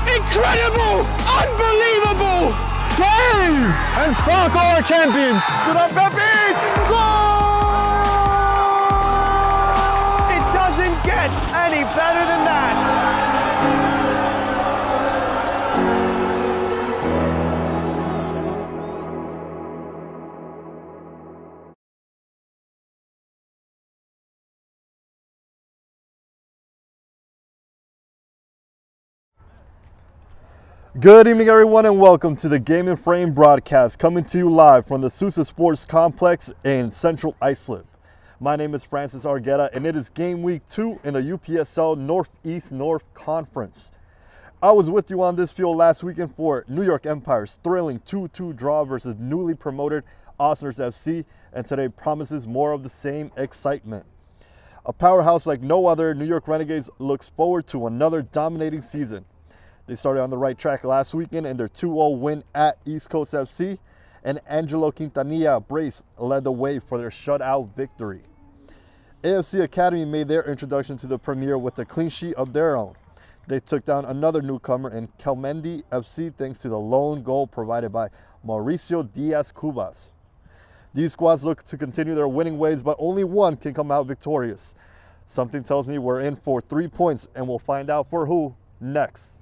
Incredible! Unbelievable! Save! And fuck our champions! Good up, Pepe! Goal! It doesn't get any better than that. Good evening, everyone, and welcome to the Game and Frame broadcast, coming to you live from the Sousa Sports Complex in Central Islip. My name is Francis Argueta, and it is game week 2 in the UPSL Northeast North Conference. I was with you on this field last weekend for New York Empire's thrilling 2-2 draw versus newly promoted Osners FC, and today promises more of the same excitement. A powerhouse like no other, New York Renegades looks forward to another dominating season. They started on the right track last weekend in their 2-0 win at East Coast FC, and Angelo Quintanilla brace led the way for their shutout victory. AFC Academy made their introduction to the Premier with a clean sheet of their own. They took down another newcomer in Kelmendi FC thanks to the lone goal provided by Mauricio Diaz-Cubas. These squads look to continue their winning ways, but only one can come out victorious. Something tells me we're in for 3 points, and we'll find out for who next.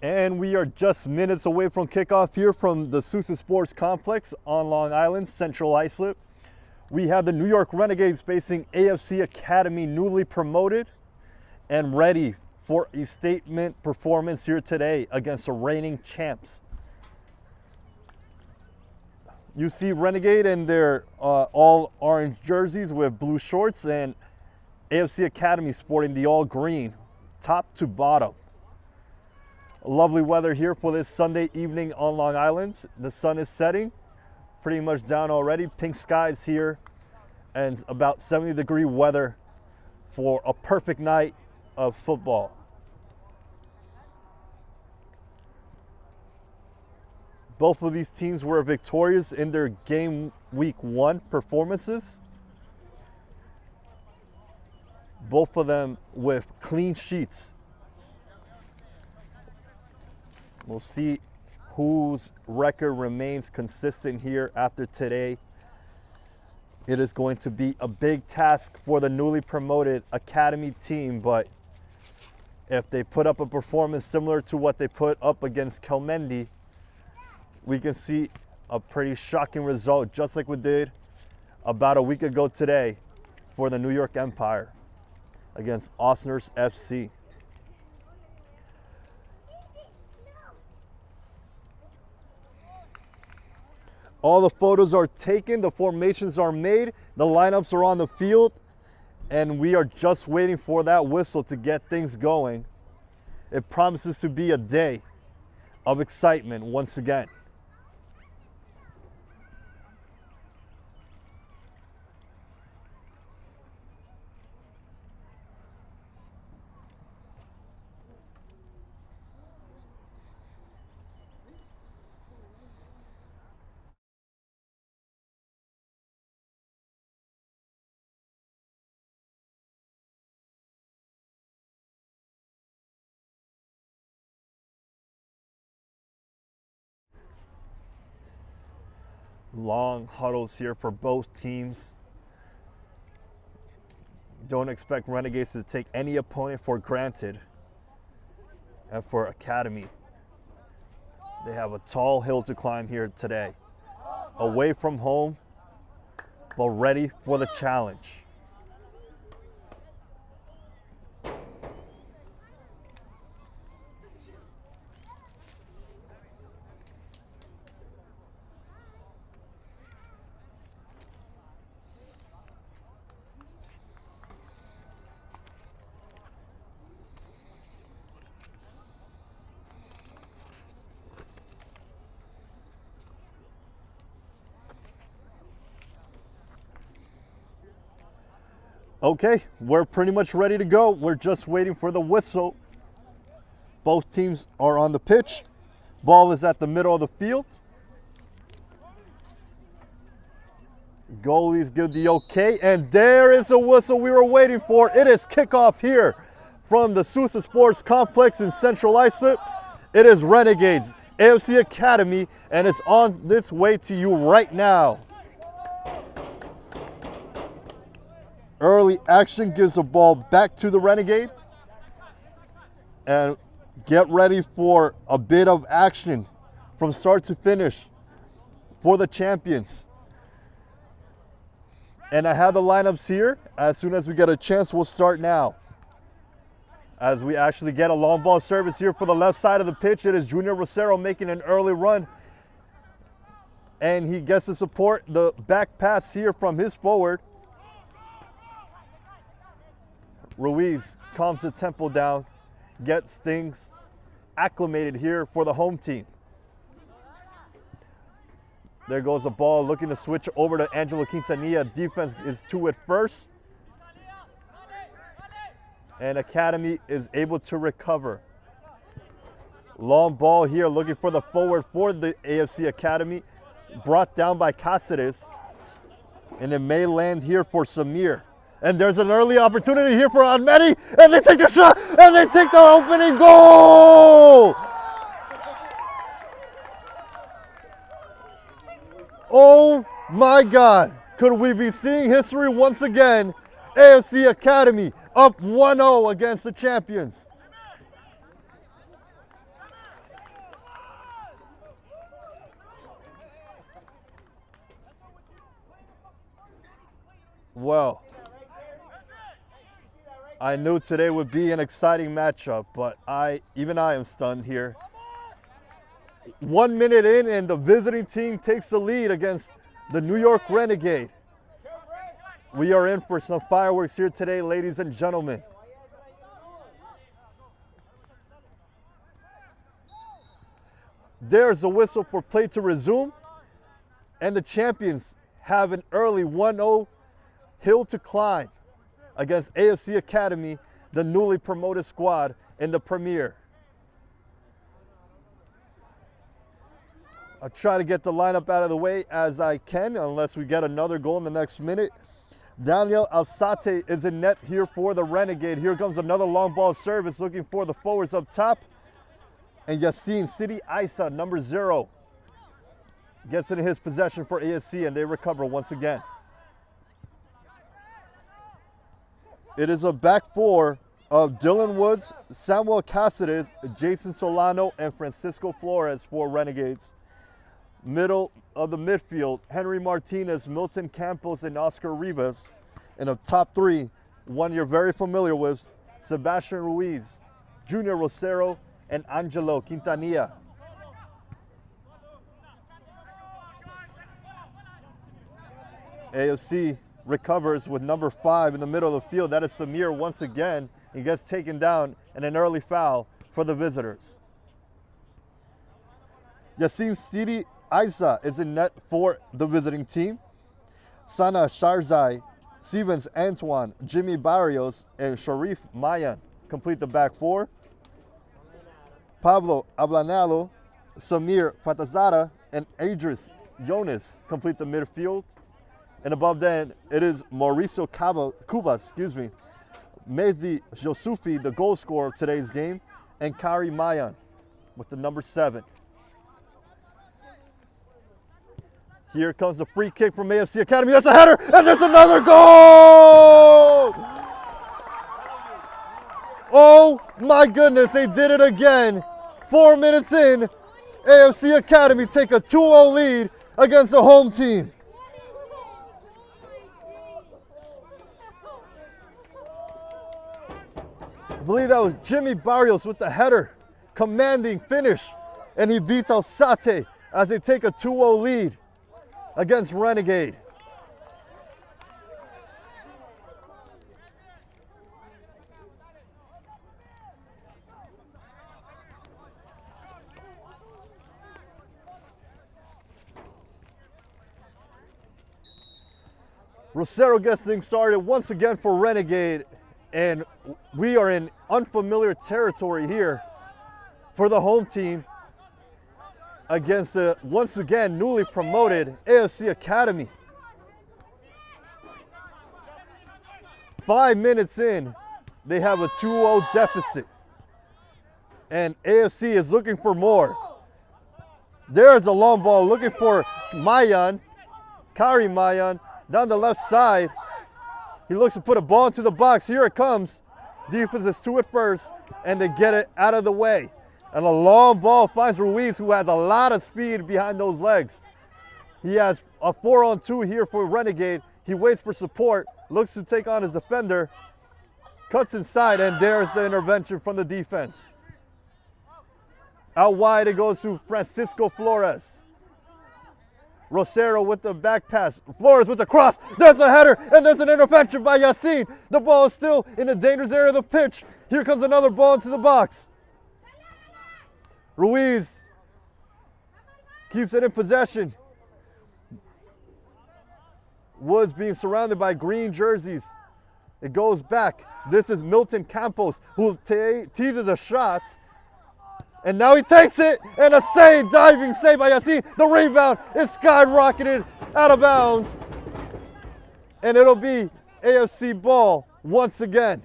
And we are just minutes away from kickoff here from the Sousa Sports Complex on Long Island, Central Islip. We have the New York Renegades facing AFC Academy, newly promoted and ready for a statement performance here today against the reigning champs. You see Renegade in their all orange jerseys with blue shorts, and AFC Academy sporting the all green, top to bottom. Lovely weather here for this Sunday evening on Long Island. The sun is setting, pretty much down already. Pink skies here and about 70-degree weather for a perfect night of football. Both of these teams were victorious in their game week 1 performances. Both of them with clean sheets. We'll see whose record remains consistent here after today. It is going to be a big task for the newly promoted Academy team, but if they put up a performance similar to what they put up against Kelmendi, we can see a pretty shocking result, just like we did about a week ago today for the New York Empire against Osners FC. All the photos are taken, the formations are made, the lineups are on the field, and we are just waiting for that whistle to get things going. It promises to be a day of excitement once again. Long huddles here for both teams. Don't expect Renegades to take any opponent for granted. And for Academy, they have a tall hill to climb here today. Away from home, but ready for the challenge. Okay, we're pretty much ready to go. We're just waiting for the whistle. Both teams are on the pitch. Ball is at the middle of the field. Goalies give the okay, and there is a whistle we were waiting for. It is kickoff here from the Sousa Sports Complex in Central Islip. It is Renegades, AFC Academy, and it's on its way to you right now. Early action gives the ball back to the Renegade. And get ready for a bit of action from start to finish for the champions. And I have the lineups here. As soon as we get a chance, we'll start now. As we actually get a long ball service here for the left side of the pitch, it is Junior Rosero making an early run. And he gets to support the back pass here from his forward. Ruiz calms the tempo down, gets things acclimated here for the home team. There goes the ball, looking to switch over to Angelo Quintanilla. Defense is to it first. And Academy is able to recover. Long ball here, looking for the forward for the AFC Academy. Brought down by Cáceres. And it may land here for Samir. And there's an early opportunity here for Almeri, and they take the shot, and they take the opening goal! Oh my God, could we be seeing history once again? AFC Academy up 1-0 against the champions. Well, I knew today would be an exciting matchup, but even I am stunned here. 1 minute in and the visiting team takes the lead against the New York Renegade. We are in for some fireworks here today, ladies and gentlemen. There's the whistle for play to resume, and the champions have an early 1-0 hill to climb against AFC Academy, the newly promoted squad in the Premier. I'll try to get the lineup out of the way as I can, unless we get another goal in the next minute. Daniel Alzate is in net here for the Renegade. Here comes another long ball service looking for the forwards up top. And Yassine Sidi Isa, number 0, gets into his possession for AFC, and they recover once again. It is a back four of Dylan Woods, Samuel Cáceres, Jason Solano, and Francisco Flores for Renegades. Middle of the midfield, Henry Martinez, Milton Campos, and Oscar Rivas. And a top 3, one you're very familiar with, Sebastian Ruiz, Junior Rosero, and Angelo Quintanilla. AFC recovers with number 5 in the middle of the field. That is Samir once again. He gets taken down and an early foul for the visitors. Yassine Sidi Isa is in net for the visiting team. Sana Sharzai, Stevens Antoine, Jimmy Barrios, and Sharif Mayan complete the back 4. Pablo Ablanalo, Samir Fatazada, and Idris Jonas complete the midfield. And above them, it is Mauricio Cubas, Mehdi Josufi, the goal scorer of today's game, and Kari Mayan with the number 7. Here comes the free kick from AFC Academy. That's a header, and there's another goal! Oh my goodness, they did it again. 4 minutes in, AFC Academy take a 2-0 lead against the home team. I believe that was Jimmy Barrios with the header, commanding finish, and he beats Alzate as they take a 2-0 lead against Renegade. Rosero gets things started once again for Renegade, and we are in unfamiliar territory here for the home team against the once again newly promoted AFC Academy. 5 minutes in, they have a 2-0 deficit, and AFC is looking for more. There's a long ball looking for Mayan, Kari Mayan, down the left side. He looks to put a ball into the box. Here it comes. Defense is to it first, and they get it out of the way. And a long ball finds Ruiz, who has a lot of speed behind those legs. He has a 4-on-2 here for Renegade. He waits for support, looks to take on his defender, cuts inside, and there's the intervention from the defense. Out wide it goes to Francisco Flores. Rosero with the back pass. Flores with the cross. There's a header, and there's an intervention by Yassine. The ball is still in the dangerous area of the pitch. Here comes another ball into the box. Ruiz keeps it in possession. Woods being surrounded by green jerseys. It goes back. This is Milton Campos, who teases a shot. And now he takes it, and a save, diving save by Yassine. The rebound is skyrocketed out of bounds. And it'll be AFC ball once again.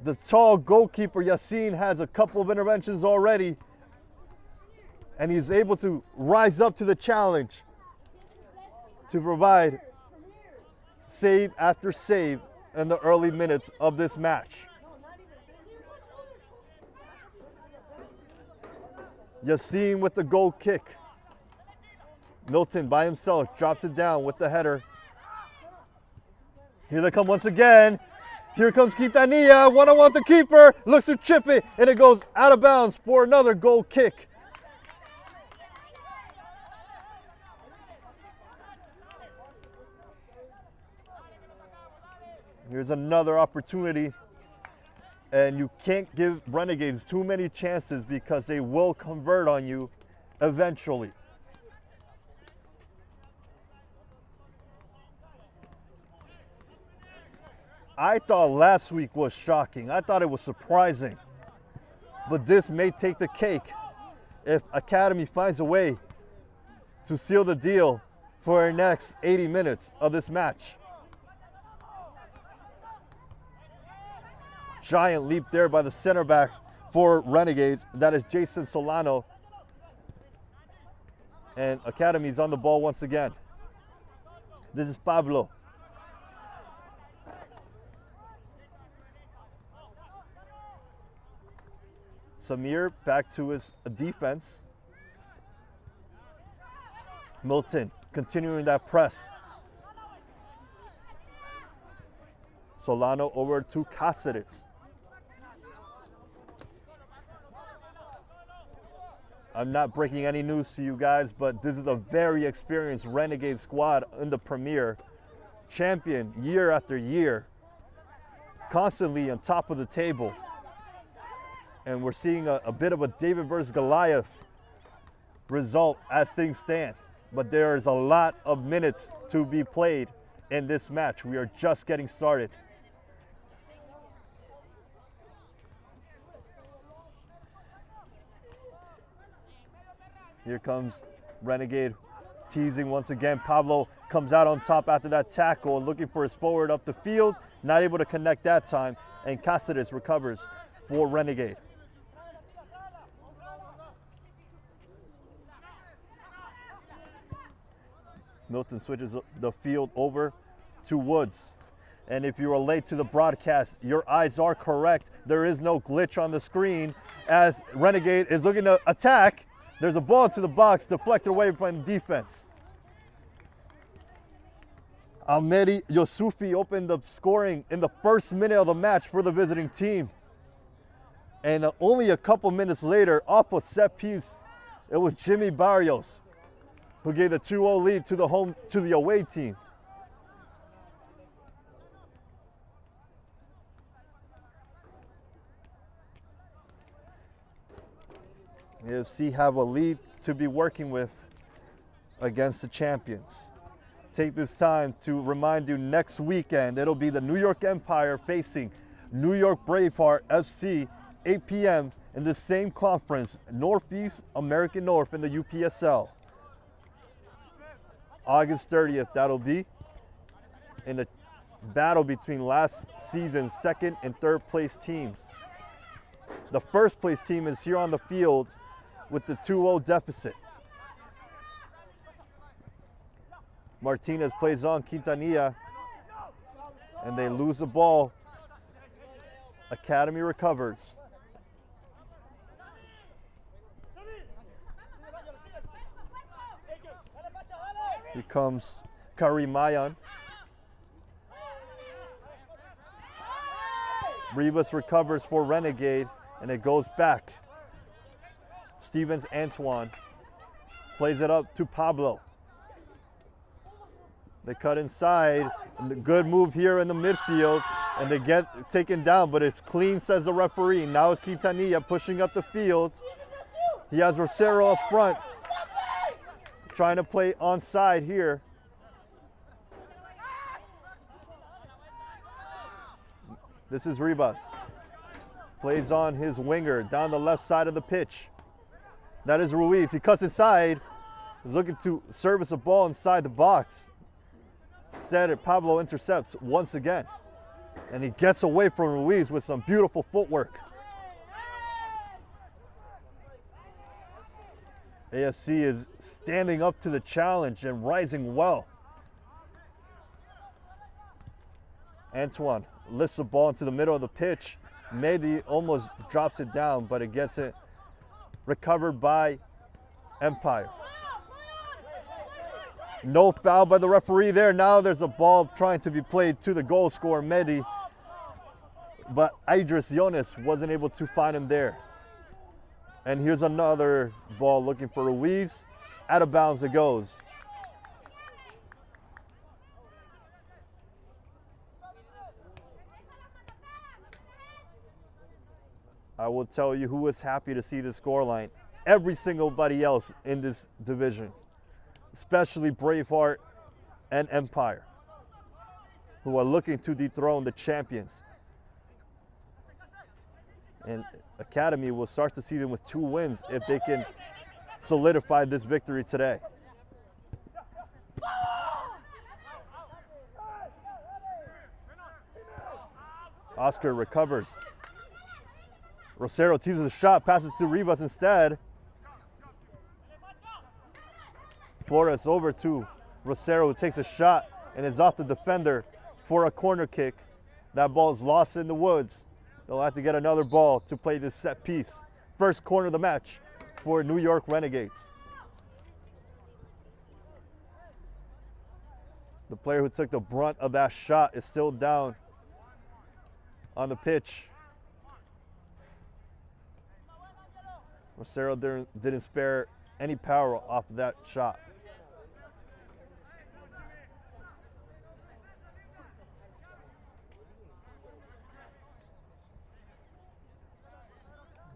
The tall goalkeeper, Yassine, has a couple of interventions already. And he's able to rise up to the challenge to provide save after save in the early minutes of this match. Yassine with the goal kick. Milton by himself drops it down with the header. Here they come once again. Here comes Quintanilla, one-on-one with the keeper, looks to chip it, and it goes out of bounds for another goal kick. Here's another opportunity, and you can't give Renegades too many chances because they will convert on you eventually. I thought last week was shocking. I thought it was surprising. But this may take the cake if Academy finds a way to seal the deal for our next 80 minutes of this match. Giant leap there by the center back for Renegades. That is Jason Solano. And Academy's on the ball once again. This is Pablo. Samir back to his defense. Milton continuing that press. Solano over to Cáceres. I'm not breaking any news to you guys, but this is a very experienced Renegade squad in the Premier. Champion year after year. Constantly on top of the table. And we're seeing a bit of a David versus Goliath result as things stand. But there is a lot of minutes to be played in this match. We are just getting started. Here comes Renegade teasing once again. Pablo comes out on top after that tackle, looking for his forward up the field. Not able to connect that time. And Cáceres recovers for Renegade. Milton switches the field over to Woods. And if you are late to the broadcast, your eyes are correct. There is no glitch on the screen as Renegade is looking to attack. There's a ball to the box, deflected away from the defense. Almeri Yosufi opened up scoring in the first minute of the match for the visiting team. And only a couple minutes later, off a set piece, it was Jimmy Barrios who gave the 2-0 lead to the away team. AFC have a lead to be working with against the champions. Take this time to remind you, next weekend it'll be the New York Empire facing New York Braveheart FC, 8 p.m. in the same conference, Northeast American North in the UPSL. August 30th, that'll be in a battle between last season's second and third place teams. The first place team is here on the field with the 2-0 deficit. Martinez plays on Quintanilla, and they lose the ball. Academy recovers. Here comes Karim Mayan. Rivas recovers for Renegade, and it goes back. Stevens Antoine plays it up to Pablo. They cut inside, and the good move here in the midfield, and they get taken down, but it's clean, says the referee. Now it's Quintanilla pushing up the field. He has Rosero up front, trying to play onside here. This is Ribas. Plays on his winger down the left side of the pitch. That is Ruiz. He cuts inside. He's looking to service a ball inside the box. Instead, Pablo intercepts once again. And he gets away from Ruiz with some beautiful footwork. AFC is standing up to the challenge and rising well. Antoine lifts the ball into the middle of the pitch. Mehdi almost drops it down, but it gets it recovered by Empire. No foul by the referee there. Now there's a ball trying to be played to the goal scorer, Mehdi. But Idris Yonis wasn't able to find him there. And here's another ball looking for Ruiz. Out of bounds it goes. I will tell you who was happy to see the scoreline. Every single buddy else in this division, especially Braveheart and Empire, who are looking to dethrone the champions. And Academy will start to see them with 2 wins if they can solidify this victory today. Oscar recovers. Rosero teases the shot, passes to Rivas instead. Flores over to Rosero, who takes a shot and is off the defender for a corner kick. That ball is lost in the woods. They'll have to get another ball to play this set piece. First corner of the match for New York Renegades. The player who took the brunt of that shot is still down on the pitch. Rosero didn't spare any power off of that shot.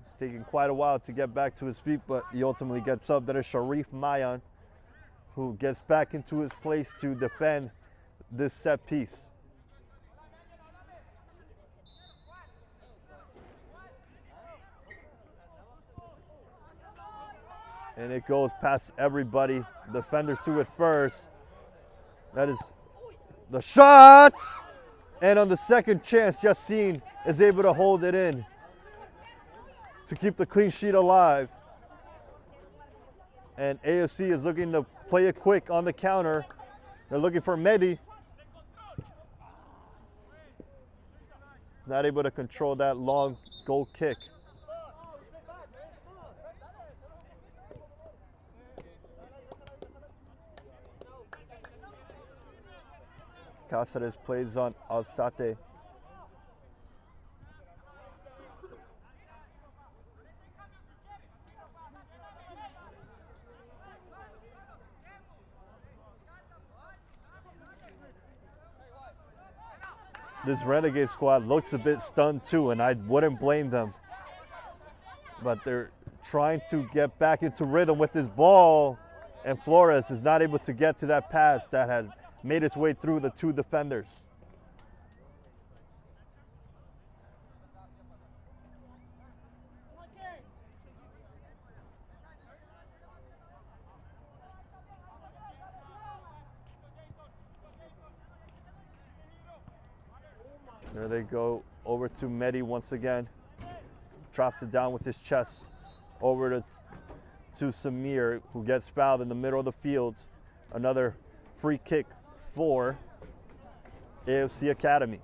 It's taking quite a while to get back to his feet, but he ultimately gets up. That is Sharif Mayan, who gets back into his place to defend this set piece. And it goes past everybody. Defenders to it first. That is the shot. And on the second chance, Yassin is able to hold it in to keep the clean sheet alive. And AFC is looking to play it quick on the counter. They're looking for Mehdi. Not able to control that long goal kick. Cáceres plays on Alzate. This Renegade squad looks a bit stunned too, and I wouldn't blame them. But they're trying to get back into rhythm with this ball, and Flores is not able to get to that pass that had made its way through the 2 defenders. There they go, over to Mehdi once again. Drops it down with his chest over to Samir, who gets fouled in the middle of the field. Another free kick for AFC Academy.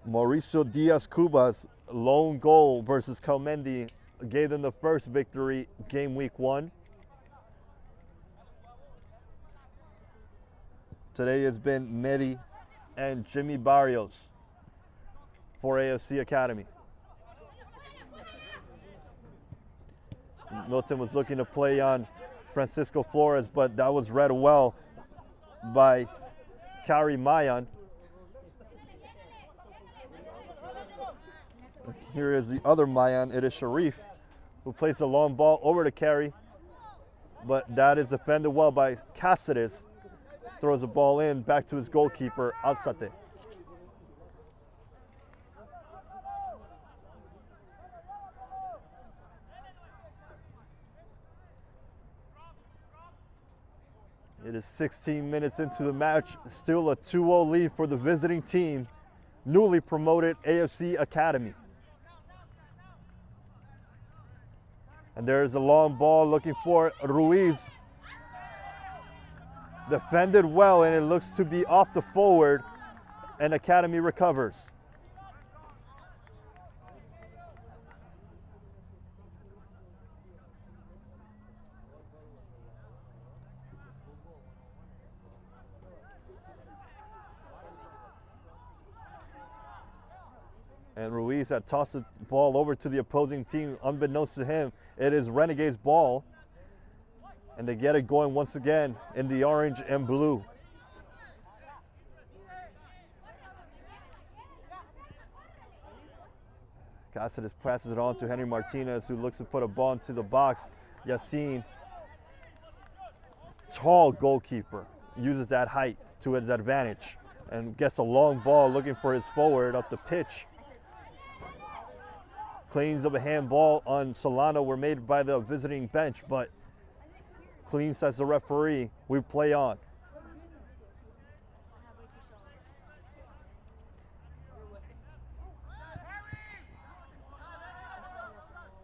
Mauricio Diaz-Cuba's lone goal versus Calmendi gave them the first victory game week 1. Today it's been Mehdi and Jimmy Barrios for AFC Academy. Milton was looking to play on Francisco Flores, but that was read well by Kari Mayan. Here is the other Mayan. It is Sharif, who plays a long ball over to Kari, but that is defended well by Cáceres. Throws the ball in back to his goalkeeper, Alzate. It is 16 minutes into the match, still a 2-0 lead for the visiting team, newly promoted AFC Academy. And there's a long ball looking for Ruiz. Defended well, and it looks to be off the forward, and Academy recovers. And Ruiz had tossed the ball over to the opposing team. Unbeknownst to him, it is Renegades ball. And they get it going once again in the orange and blue. Cáceres passes it on to Henry Martinez, who looks to put a ball into the box. Yacine, tall goalkeeper, uses that height to his advantage and gets a long ball looking for his forward up the pitch. Claims of a handball on Solano were made by the visiting bench, but clean, says the referee. We play on.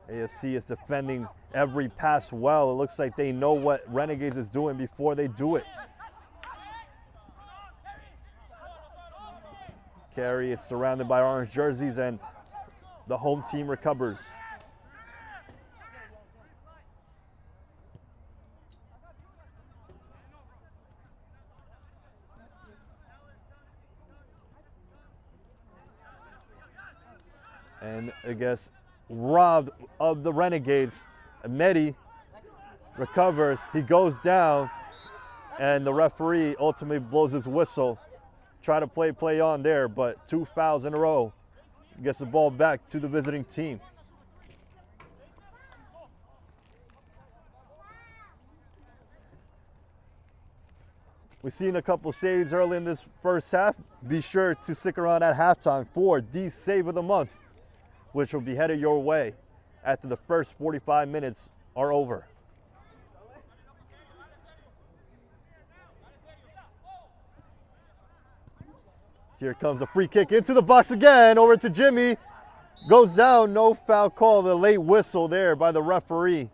AFC is defending every pass well. It looks like they know what Renegades is doing before they do it. Carey is surrounded by orange jerseys and the home team recovers. And I guess robbed of the Renegades. Mehdi recovers, he goes down, and the referee ultimately blows his whistle. Try to play on there, but 2 fouls in a row. Gets the ball back to the visiting team. We've seen a couple saves early in this first half. Be sure to stick around at halftime for the save of the month, which will be headed your way after the first 45 minutes are over. Here comes a free kick into the box again, over to Jimmy. Goes down, no foul call, the late whistle there by the referee.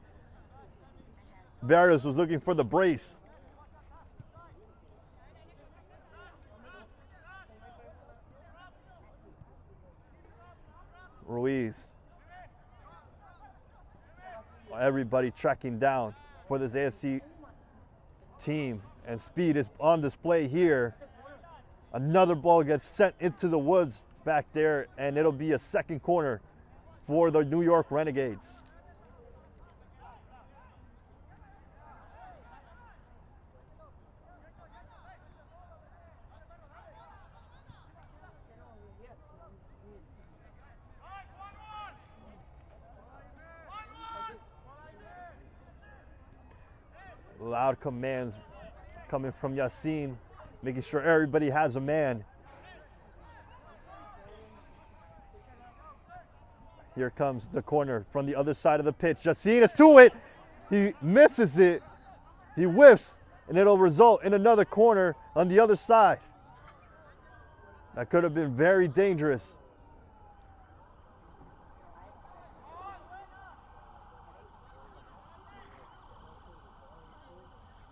Barrios was looking for the brace. Ruiz. Everybody tracking down for this AFC team, and speed is on display here. Another ball gets sent into the woods back there, and it'll be a second corner for the New York Renegades. Loud commands coming from Yacine, making sure everybody has a man. Here comes the corner from the other side of the pitch. Yacine is to it. He misses it. He whiffs, and it'll result in another corner on the other side. That could have been very dangerous.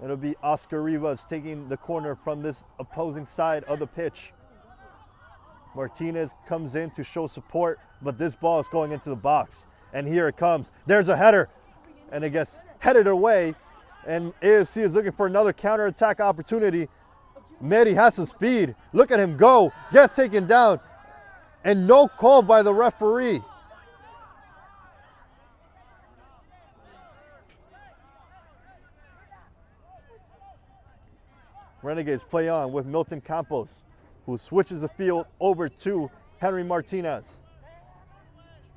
It'll be Oscar Rivas taking the corner from this opposing side of the pitch. Martinez comes in to show support, but this ball is going into the box. And here it comes. There's a header, and it gets headed away. And AFC is looking for another counterattack opportunity. Mehdi has some speed. Look at him go. Gets taken down, and no call by the referee. Renegades play on with Milton Campos, who switches the field over to Henry Martinez.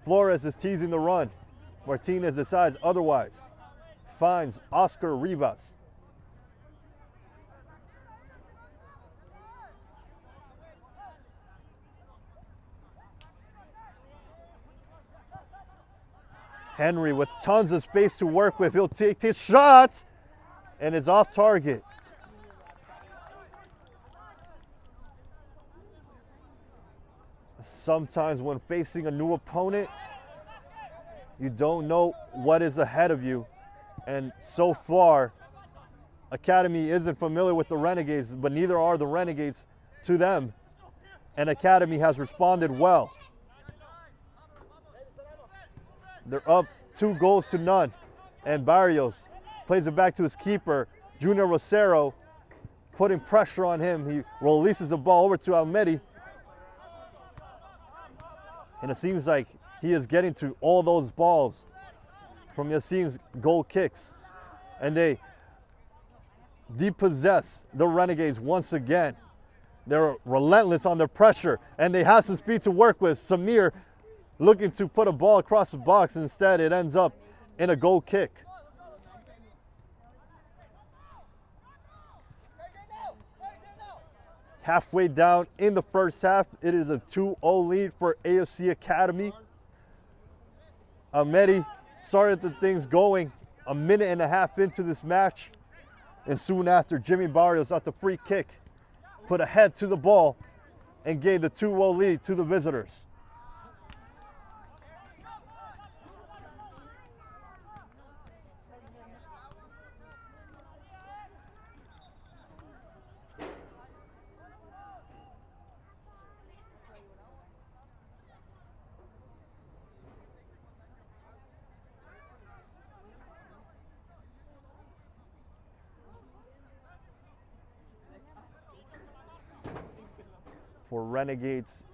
Flores is teasing the run. Martinez decides otherwise. Finds Oscar Rivas. Henry with tons of space to work with. He'll take his shot and is off target. Sometimes when facing a new opponent, you don't know what is ahead of you. And so far, Academy isn't familiar with the Renegades, but neither are the Renegades to them. And Academy has responded well. They're up 2-0. And Barrios plays it back to his keeper, Junior Rosero, putting pressure on him. He releases the ball over to Almedi. And it seems like he is getting to all those balls from Yassin's goal kicks. And they depossess the Renegades once again. They're relentless on their pressure, and they have some speed to work with. Samir looking to put a ball across the box. Instead, it ends up in a goal kick. Halfway down in the first half, it is a 2-0 lead for AFC Academy. Almeri started the things going a minute and a half into this match. And soon after, Jimmy Barrios got the free kick, put a head to the ball, and gave the 2-0 lead to the visitors. For Renegades,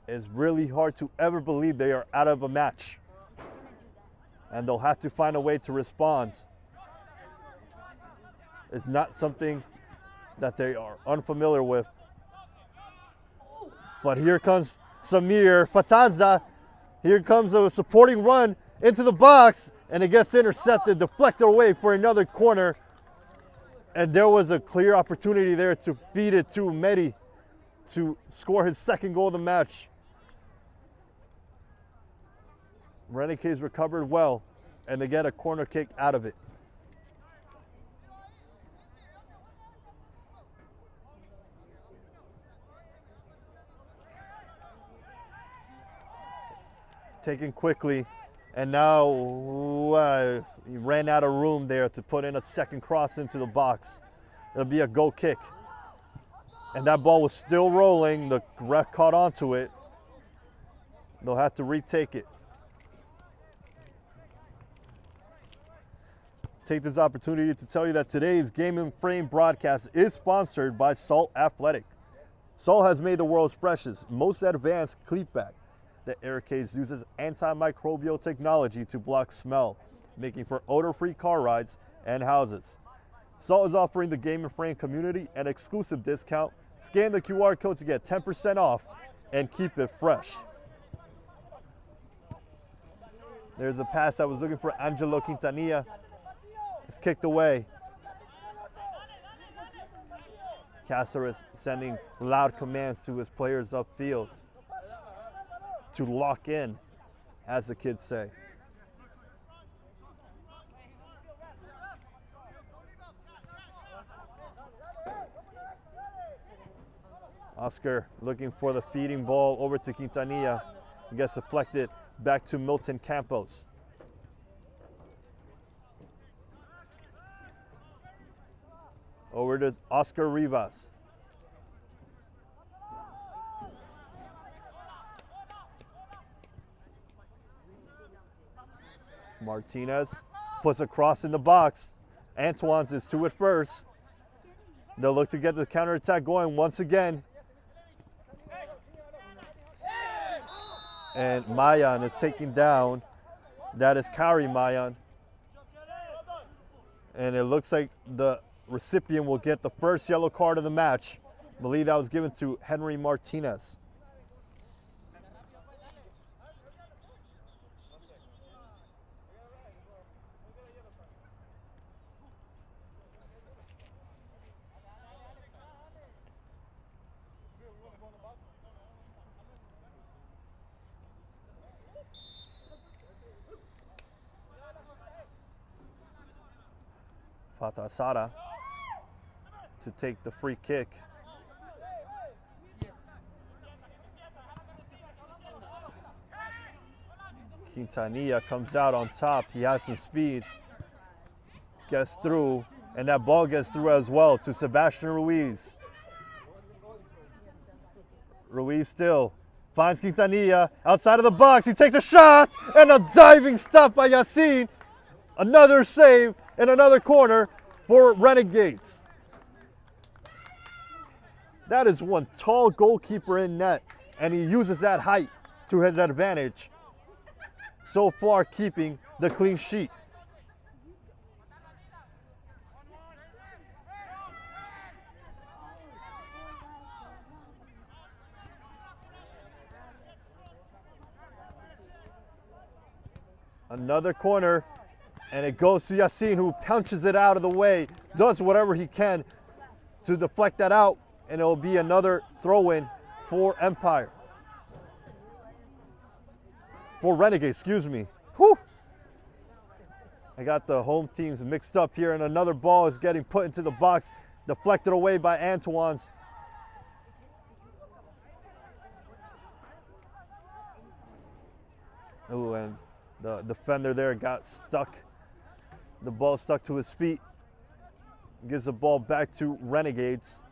it's really hard to ever believe they are out of a match. And they'll have to find a way to respond. It's not something that they are unfamiliar with. But here comes Samir Patanza. Here comes a supporting run into the box, and it gets intercepted, deflected away for another corner. And there was a clear opportunity there to feed it to Mehdi to score his second goal of the match. Renegades recovered well, and they get a corner kick out of it. Taken quickly, and now he ran out of room there to put in a second cross into the box. It'll be a goal kick. And that ball was still rolling. The ref caught onto it. They'll have to retake it. Take this opportunity to tell you that today's Game and Frame broadcast is sponsored by Salt Athletic. Salt has made the world's freshest, most advanced cleat bag. The Renegades uses antimicrobial technology to block smell, making for odor-free car rides and houses. Salt is offering the Game and Frame community an exclusive discount. Scan the QR code to get 10% off and keep it fresh. There's a pass I was looking for Angelo Quintanilla. It's kicked away. Cáceres sending loud commands to his players upfield to lock in, as the kids say. Oscar looking for the feeding ball over to Quintanilla. It gets deflected back to Milton Campos. Over to Oscar Rivas. Martinez puts a cross in the box. Antoine's is to it first. They'll look to get the counterattack going once again. And Mayan is taken down. That is Kari Mayan. And it looks like the recipient will get the first yellow card of the match. I believe that was given to Henry Martinez. Fatasada to take the free kick. Quintanilla comes out on top. He has some speed. Gets through, and that ball gets through as well to Sebastian Ruiz. Ruiz still finds Quintanilla outside of the box. He takes a shot, and a diving stop by Yassin. Another save in another corner for Renegades. That is one tall goalkeeper in net. and he uses that height to his advantage, so far keeping the clean sheet. Another corner, and it goes to Yassin, who punches it out of the way, does whatever he can to deflect that out, and it will be another throw-in for Empire. For Renegades, excuse me. Whew. I got the home teams mixed up here, and another ball is getting put into the box, deflected away by Antoine's. Oh, and the defender there got stuck. The ball stuck to his feet. Gives the ball back to Renegades.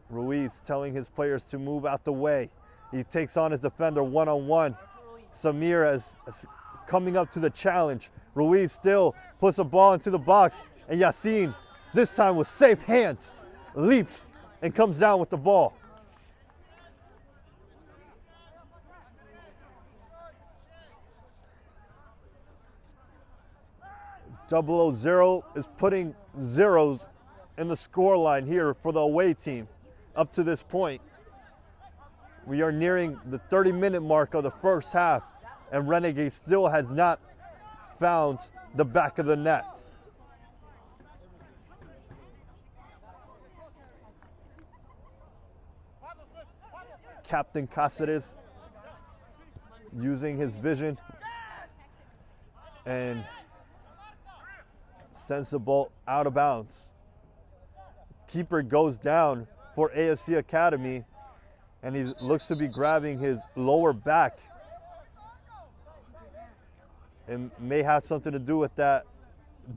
Ruiz telling his players to move out the way. He takes on his defender one-on-one. Samir is coming up to the challenge. Ruiz still puts the ball into the box, and Yassin, this time with safe hands, leaps and comes down with the ball. 0-0 is putting zeros in the scoreline here for the away team up to this point. We are nearing the 30-minute mark of the first half, and Renegade still has not found the back of the net. Captain Cáceres using his vision and sends the ball out of bounds. Keeper goes down for AFC Academy, and he looks to be grabbing his lower back. It may have something to do with that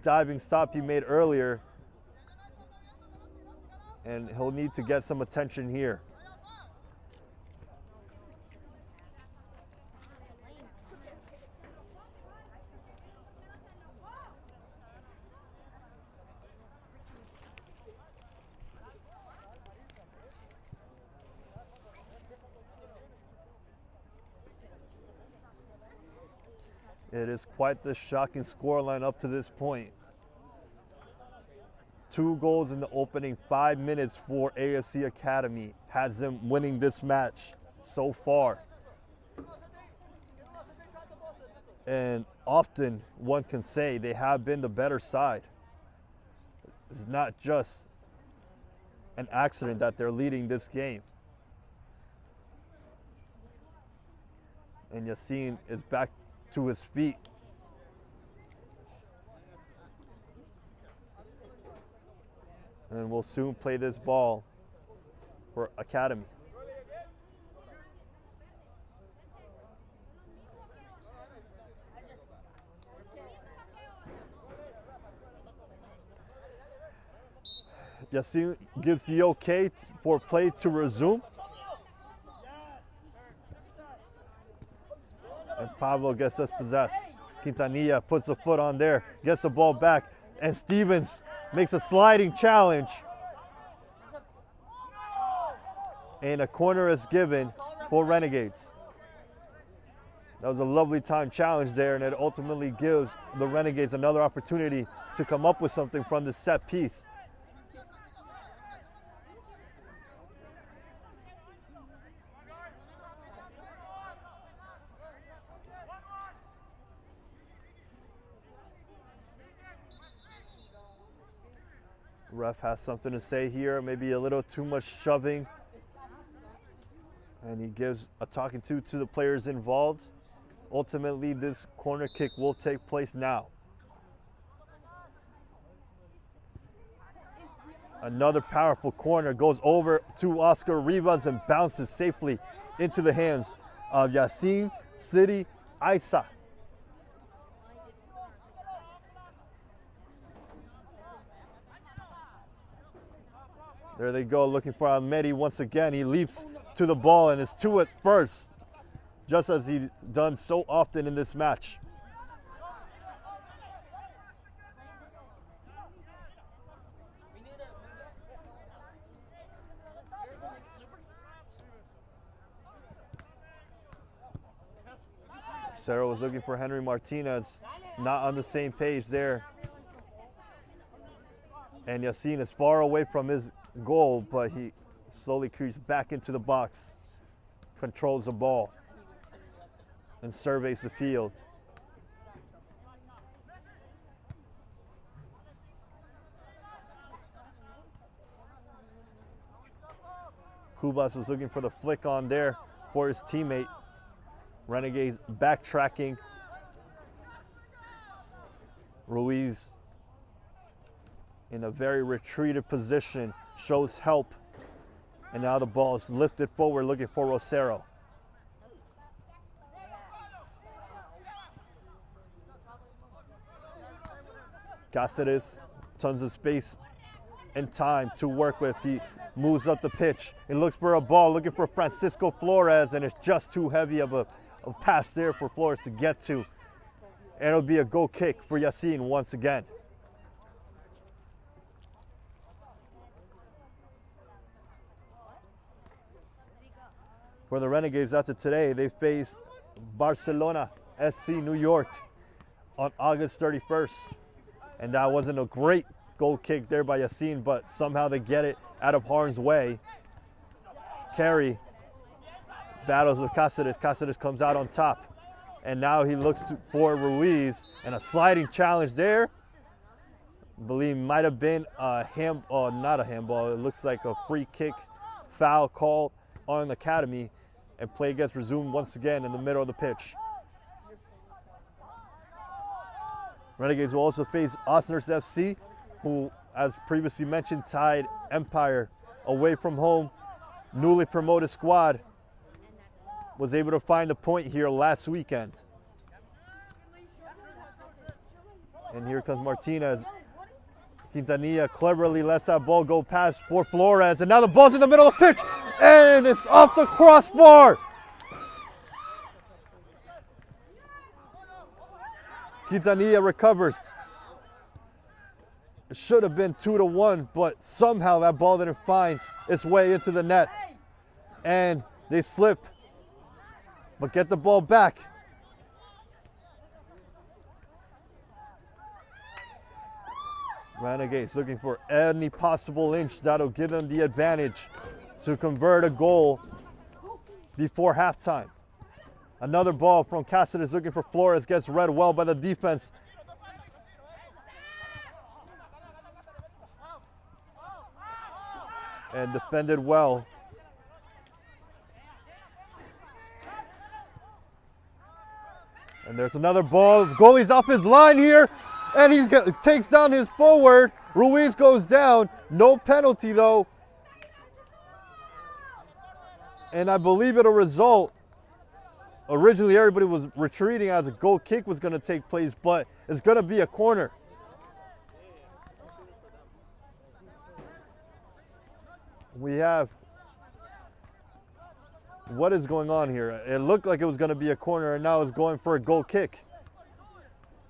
diving stop he made earlier, and he'll need to get some attention here. It is quite the shocking scoreline up to this point. 2 goals in the opening 5 minutes for AFC Academy has them winning this match so far. And often one can say they have been the better side. It's not just an accident that they're leading this game. And Yassin is back to his feet. And we'll soon play this ball for Academy. Yassin gives the okay for play to resume. And Pablo gets dispossessed. Quintanilla puts the foot on there, gets the ball back, and Stevens makes a sliding challenge. And a corner is given for Renegades. That was a lovely time challenge there, and it ultimately gives the Renegades another opportunity to come up with something from this set piece. Ref has something to say here, maybe a little too much shoving. And he gives a talking to the players involved. Ultimately, this corner kick will take place now. Another powerful corner goes over to Oscar Rivas and bounces safely into the hands of Yassin City Isa. There they go, looking for Almeri once again. He leaps to the ball and is 2 at first, just as he's done so often in this match. Rosero was looking for Henry Martinez, not on the same page there. And Yacine is far away from his goal, but he slowly creeps back into the box, controls the ball, and surveys the field. Kubas was looking for the flick on there for his teammate. Renegades backtracking. Ruiz in a very retreated position, shows help. And now the ball is lifted forward looking for Rosero. Cáceres, tons of space and time to work with. He moves up the pitch and looks for a ball, looking for Francisco Flores, and it's just too heavy of a pass there for Flores to get to. And it'll be a goal kick for Yacine once again. For the Renegades after today, they face Barcelona SC New York on August 31st. And that wasn't a great goal kick there by Yacine, but somehow they get it out of harm's way. Carey battles with Cáceres. Cáceres comes out on top. And now he looks for Ruiz, and a sliding challenge there. I believe might have been a not a handball. It looks like a free kick foul call on the Academy, and play gets resumed once again in the middle of the pitch. Renegades will also face Osners FC, who, as previously mentioned, tied Empire away from home. Newly promoted squad was able to find a point here last weekend. And here comes Martinez. Quintanilla cleverly lets that ball go past for Flores, and now the ball's in the middle of the pitch, and it's off the crossbar. Quintanilla recovers. It should have been 2-1, but somehow that ball didn't find its way into the net. And they slip, but get the ball back. Renegades looking for any possible inch that'll give them the advantage to convert a goal before halftime. Another ball from Cáceres looking for Flores, gets read well by the defense. And defended well. And there's another ball. Goalie's off his line here, and he takes down his forward. Ruiz goes down. No penalty, though. And I believe it'll result. Originally, everybody was retreating as a goal kick was going to take place, but it's going to be a corner. We have, what is going on here? It looked like it was going to be a corner, and now it's going for a goal kick.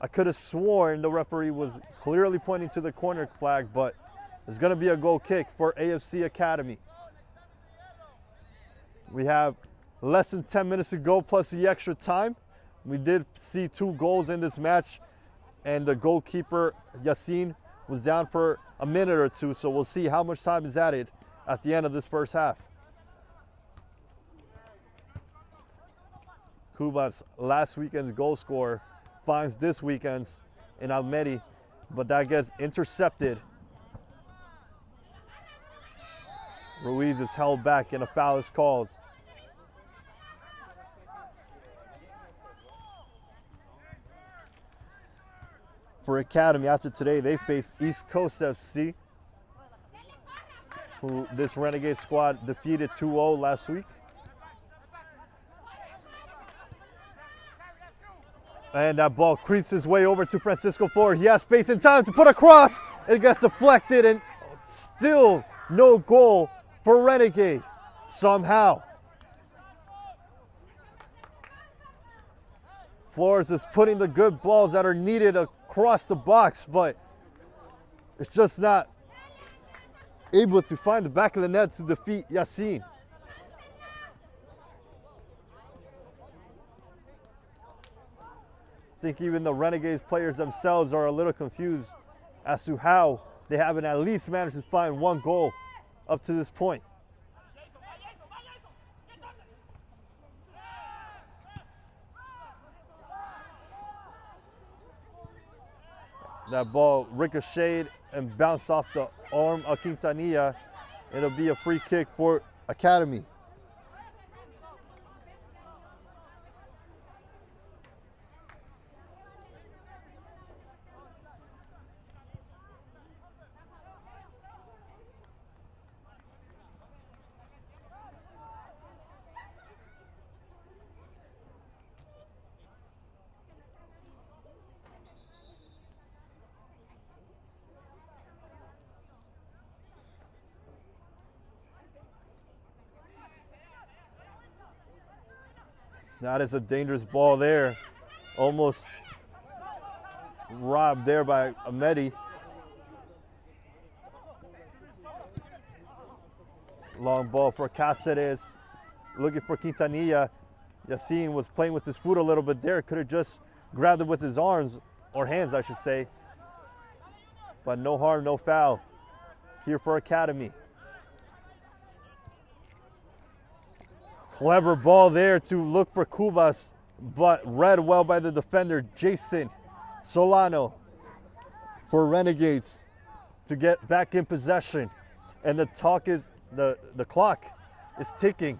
I could have sworn the referee was clearly pointing to the corner flag, but it's going to be a goal kick for AFC Academy. We have less than 10 minutes to go plus the extra time. We did see 2 goals in this match, and the goalkeeper, Yacine, was down for a minute or 2, so we'll see how much time is added at the end of this first half. Kubas, last weekend's goal scorer, finds this weekend's in Almeri, but that gets intercepted. Ruiz is held back and a foul is called. For Academy, after today, they face East Coast FC, who this Renegade squad defeated 2-0 last week. And that ball creeps his way over to Francisco Flores. He has space and time to put a cross. It gets deflected, and still no goal for Renegade somehow. Flores is putting the good balls that are needed across the box, but it's just not able to find the back of the net to defeat Yacine. think even the Renegades players themselves are a little confused as to how they haven't at least managed to find one goal up to this point. That ball ricocheted and bounced off the arm of Quintanilla. It'll be a free kick for Academy. That is a dangerous ball there. Almost robbed there by Amedi. Long ball for Cáceres. Looking for Quintanilla. Yacine was playing with his foot a little bit there. Could have just grabbed it with his arms, or hands I should say. But no harm, no foul here for Academy. Clever ball there to look for Cubas, but read well by the defender, Jason Solano, for Renegades to get back in possession. And the clock is ticking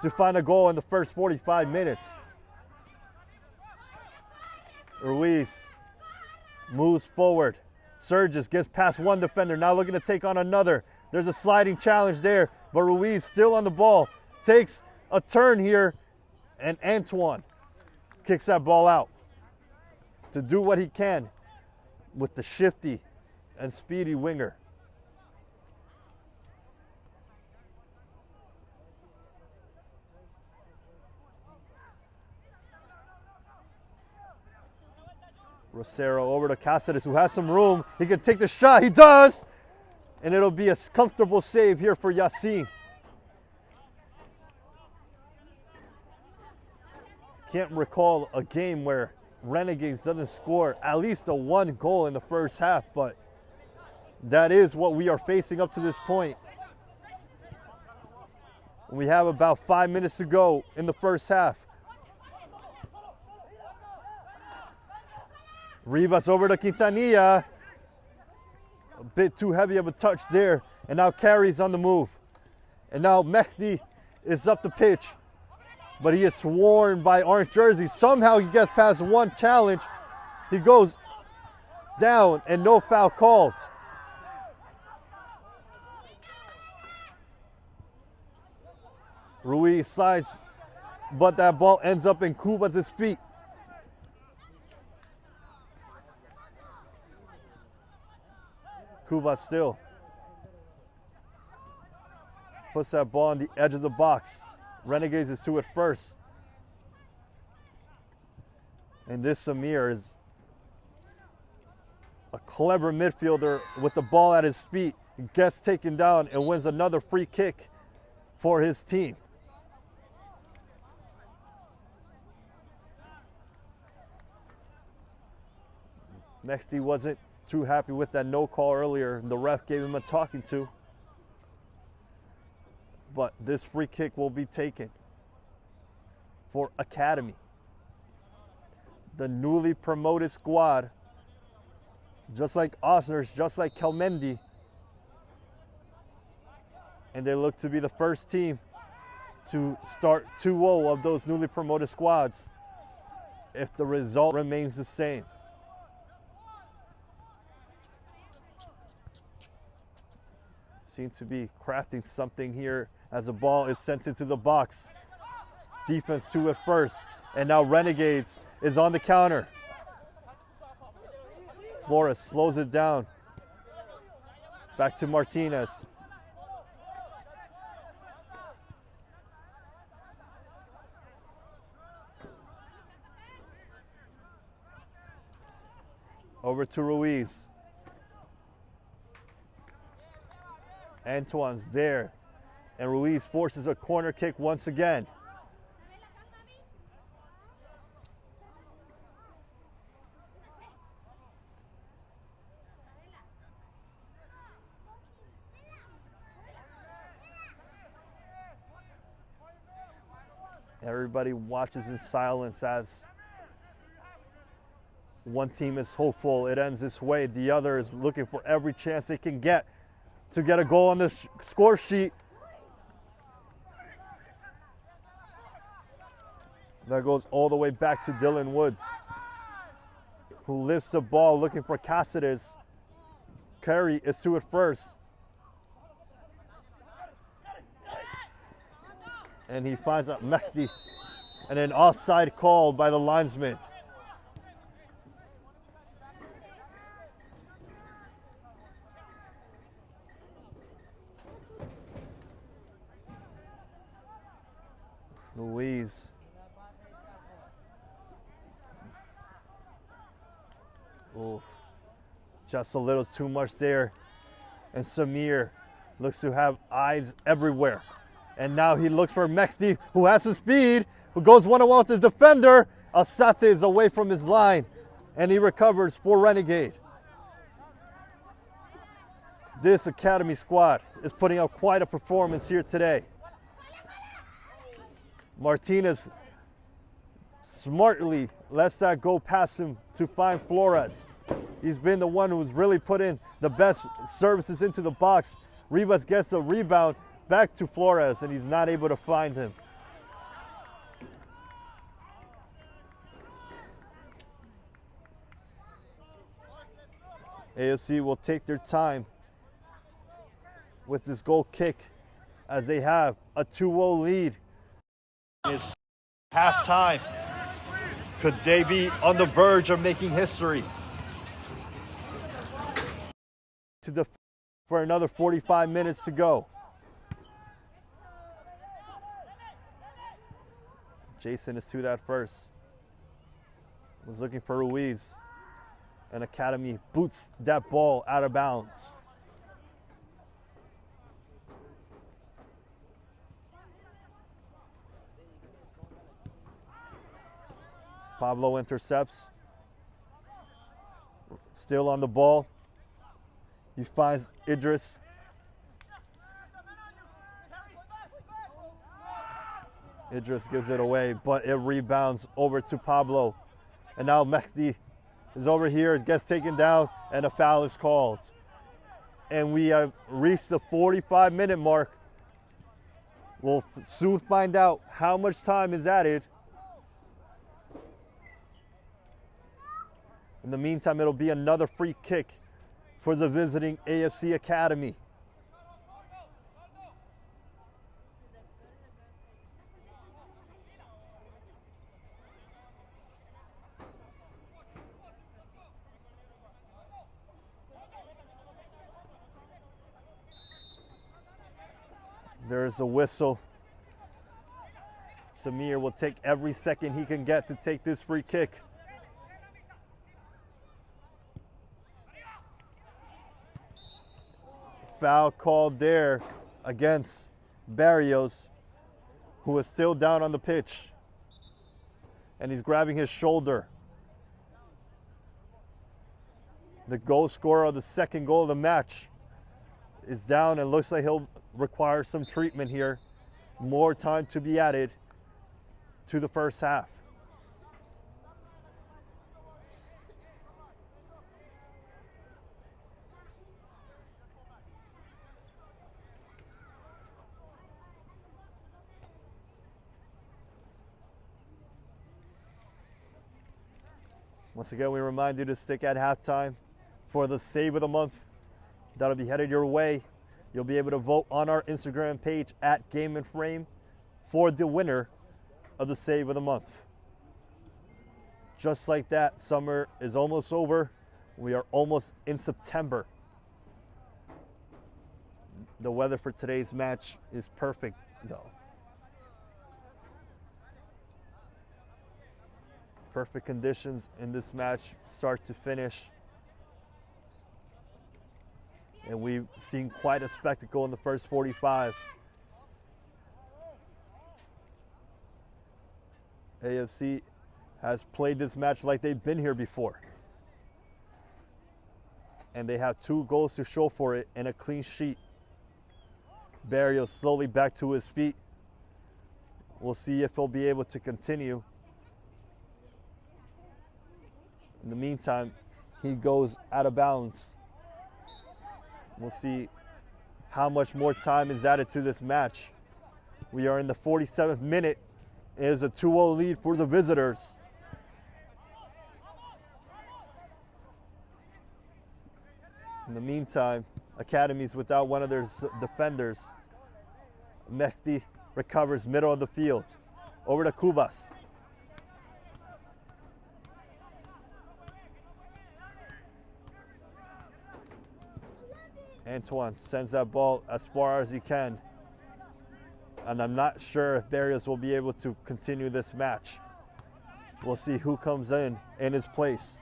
to find a goal in the first 45 minutes. Ruiz moves forward. Surges, gets past one defender, now looking to take on another. There's a sliding challenge there, but Ruiz still on the ball. Takes a turn here, and Antoine kicks that ball out to do what he can with the shifty and speedy winger. Rosero over to Cáceres, who has some room. He can take the shot. He does! And it'll be a comfortable save here for Yacine. Can't recall a game where Renegades doesn't score at least a one goal in the first half, but that is what we are facing up to this point. We have about 5 minutes to go in the first half. Rivas over to Quintanilla. A bit too heavy of a touch there, and now Carey's on the move. And now Mehdi is up the pitch, but he is sworn by orange jersey. Somehow he gets past one challenge. He goes down and no foul called. Ruiz slides, but that ball ends up in Cubas' feet. Cubas still puts that ball on the edge of the box. Renegades is to it first. And this Samir is a clever midfielder with the ball at his feet. He gets taken down and wins another free kick for his team. Mehdi wasn't too happy with that no call earlier. The ref gave him a talking to. But this free kick will be taken for Academy. The newly promoted squad, just like Osners, just like Kelmendi. And they look to be the first team to start 2-0 of those newly promoted squads if the result remains the same. Seem to be crafting something here as the ball is sent into the box. Defense to it first. And now Renegades is on the counter. Flores slows it down. Back to Martinez. Over to Ruiz. Antoine's there, and Ruiz forces a corner kick once again. Everybody watches in silence as one team is hopeful it ends this way. The other is looking for every chance they can get to get a goal on the score sheet. That goes all the way back to Dylan Woods, who lifts the ball looking for Cáceres. Curry is to it first. And he finds out Mehdi, and an offside call by the linesman. Luis. Oof. Just a little too much there. And Samir looks to have eyes everywhere. And now he looks for Mehdi, who has the speed, who goes one-on-one with his defender. Alsate is away from his line, and he recovers for Renegade. This academy squad is putting up quite a performance here today. Martinez smartly lets that go past him to find Flores. He's been the one who's really put in the best services into the box. Rivas gets the rebound back to Flores, and he's not able to find him. AFC will take their time with this goal kick as they have a 2-0 lead. It's halftime. Could they be on the verge of making history? For another 45 minutes to go. Jason is to that first. Was looking for Ruiz. And Academy boots that ball out of bounds. Pablo intercepts. Still on the ball. He finds Idris. Idris gives it away, but it rebounds over to Pablo. And now Mehdi is over here, gets taken down, and a foul is called. And we have reached the 45-minute mark. We'll soon find out how much time is added. In the meantime, it'll be another free kick for the visiting AFC Academy. There's a whistle. Samir will take every second he can get to take this free kick. Foul called there against Barrios, who is still down on the pitch. And he's grabbing his shoulder. The goal scorer of the second goal of the match is down and looks like he'll require some treatment here. More time to be added to the first half. Once again, we remind you to stick at halftime for the Save of the Month. That'll be headed your way. You'll be able to vote on our Instagram page at Game and Frame for the winner of the Save of the Month. Just like that, summer is almost over. We are almost in September. The weather for today's match is perfect, though. Perfect conditions in this match, start to finish. And we've seen quite a spectacle in the first 45. AFC has played this match like they've been here before. And they have 2 goals to show for it and a clean sheet. Barrios slowly back to his feet. We'll see if he'll be able to continue. In the meantime, he goes out of bounds. We'll see how much more time is added to this match. We are in the 47th minute. It is a 2-0 lead for the visitors. In the meantime, Academy's without one of their defenders. Mehdi recovers middle of the field. Over to Cubas. Antoine sends that ball as far as he can. And I'm not sure if Barrios will be able to continue this match. We'll see who comes in his place.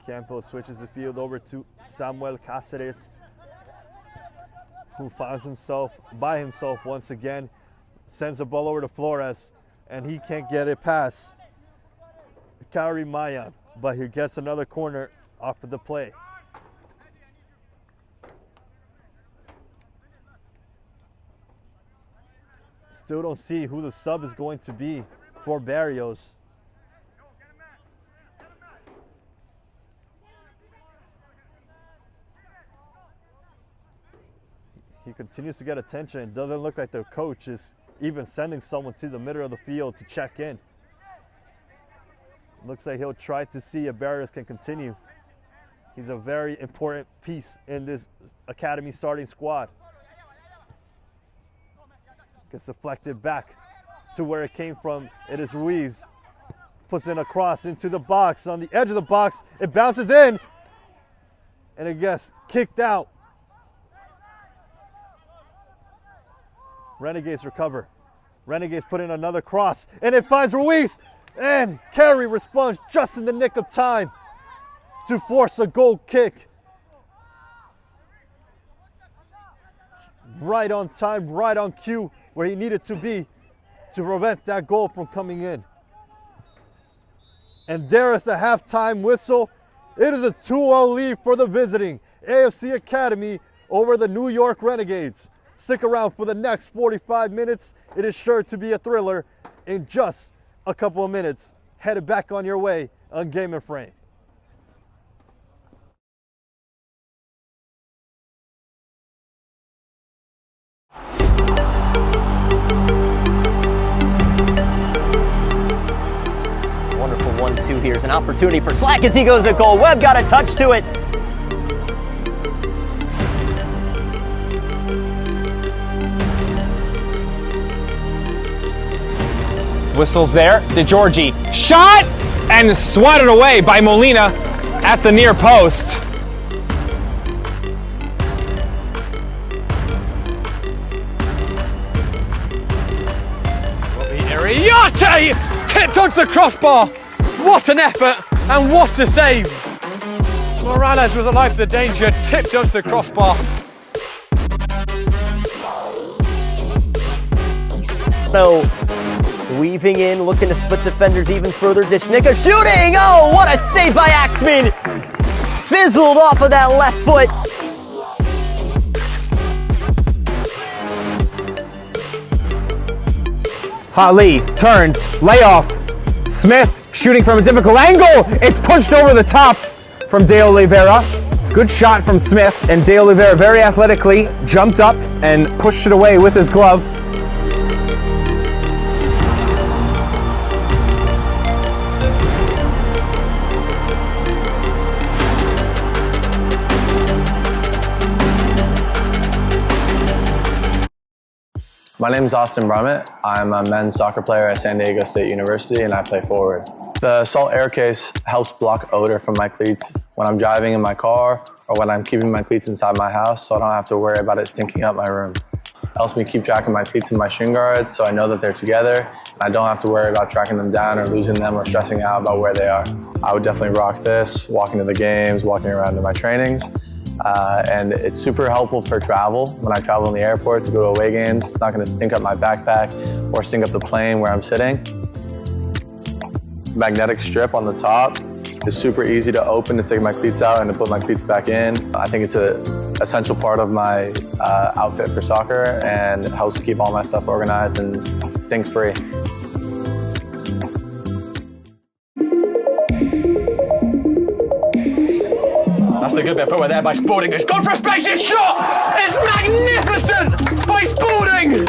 Campos switches the field over to Samuel Cáceres, who finds himself by himself once again, sends the ball over to Flores, and he can't get it past Kairi Mayan, but he gets another corner off of the play. Still don't see who the sub is going to be for Barrios. He continues to get attention. It doesn't look like the coach is even sending someone to the middle of the field to check in. Looks like he'll try to see if Barrios can continue. He's a very important piece in this Academy starting squad. Gets deflected back to where it came from. It is Ruiz. Puts in a cross into the box. On the edge of the box, it bounces in. And it gets kicked out. Renegades recover. Renegades put in another cross, and it finds Ruiz. And Carey responds just in the nick of time to force a goal kick. Right on time, right on cue, where he needed to be to prevent that goal from coming in. And there is the halftime whistle. It is a 2-0 lead for the visiting AFC Academy over the New York Renegades. Stick around for the next 45 minutes. It is sure to be a thriller. In just a couple of minutes, headed back on your way on Game and Frame. Wonderful 1-2. Here's an opportunity for Slack as he goes at goal. Webb got a touch to it. Whistles there, DeGiorgi shot and swatted away by Molina at the near post. Ariate tipped onto the crossbar. What an effort and what a save. Morales was alive to the danger, tipped onto the crossbar. So weaving in, looking to split defenders even further. Ditchnicka shooting! Oh, what a save by Axman! Fizzled off of that left foot. Ali turns, layoff. Smith shooting from a difficult angle. It's pushed over the top from De Oliveira. Good shot from Smith, and De Oliveira very athletically jumped up and pushed it away with his glove. My name is Austin Brummett. I'm a men's soccer player at San Diego State University, and I play forward. The Salt Air Case helps block odor from my cleats when I'm driving in my car or when I'm keeping my cleats inside my house, so I don't have to worry about it stinking up my room. It helps me keep track of my cleats and my shin guards so I know that they're together, and I don't have to worry about tracking them down or losing them or stressing out about where they are. I would definitely rock this, walking to the games, walking around to my trainings. And it's super helpful for travel. When I travel in the airport to go to away games, it's not going to stink up my backpack or stink up the plane where I'm sitting. Magnetic strip on the top It's super easy to open to take my cleats out and to put my cleats back in. I think it's an essential part of my outfit for soccer, and it helps keep all my stuff organized and stink-free. That's a good bit of footwork there by Spalding. It's gone for a spacious shot! It's magnificent by Spalding!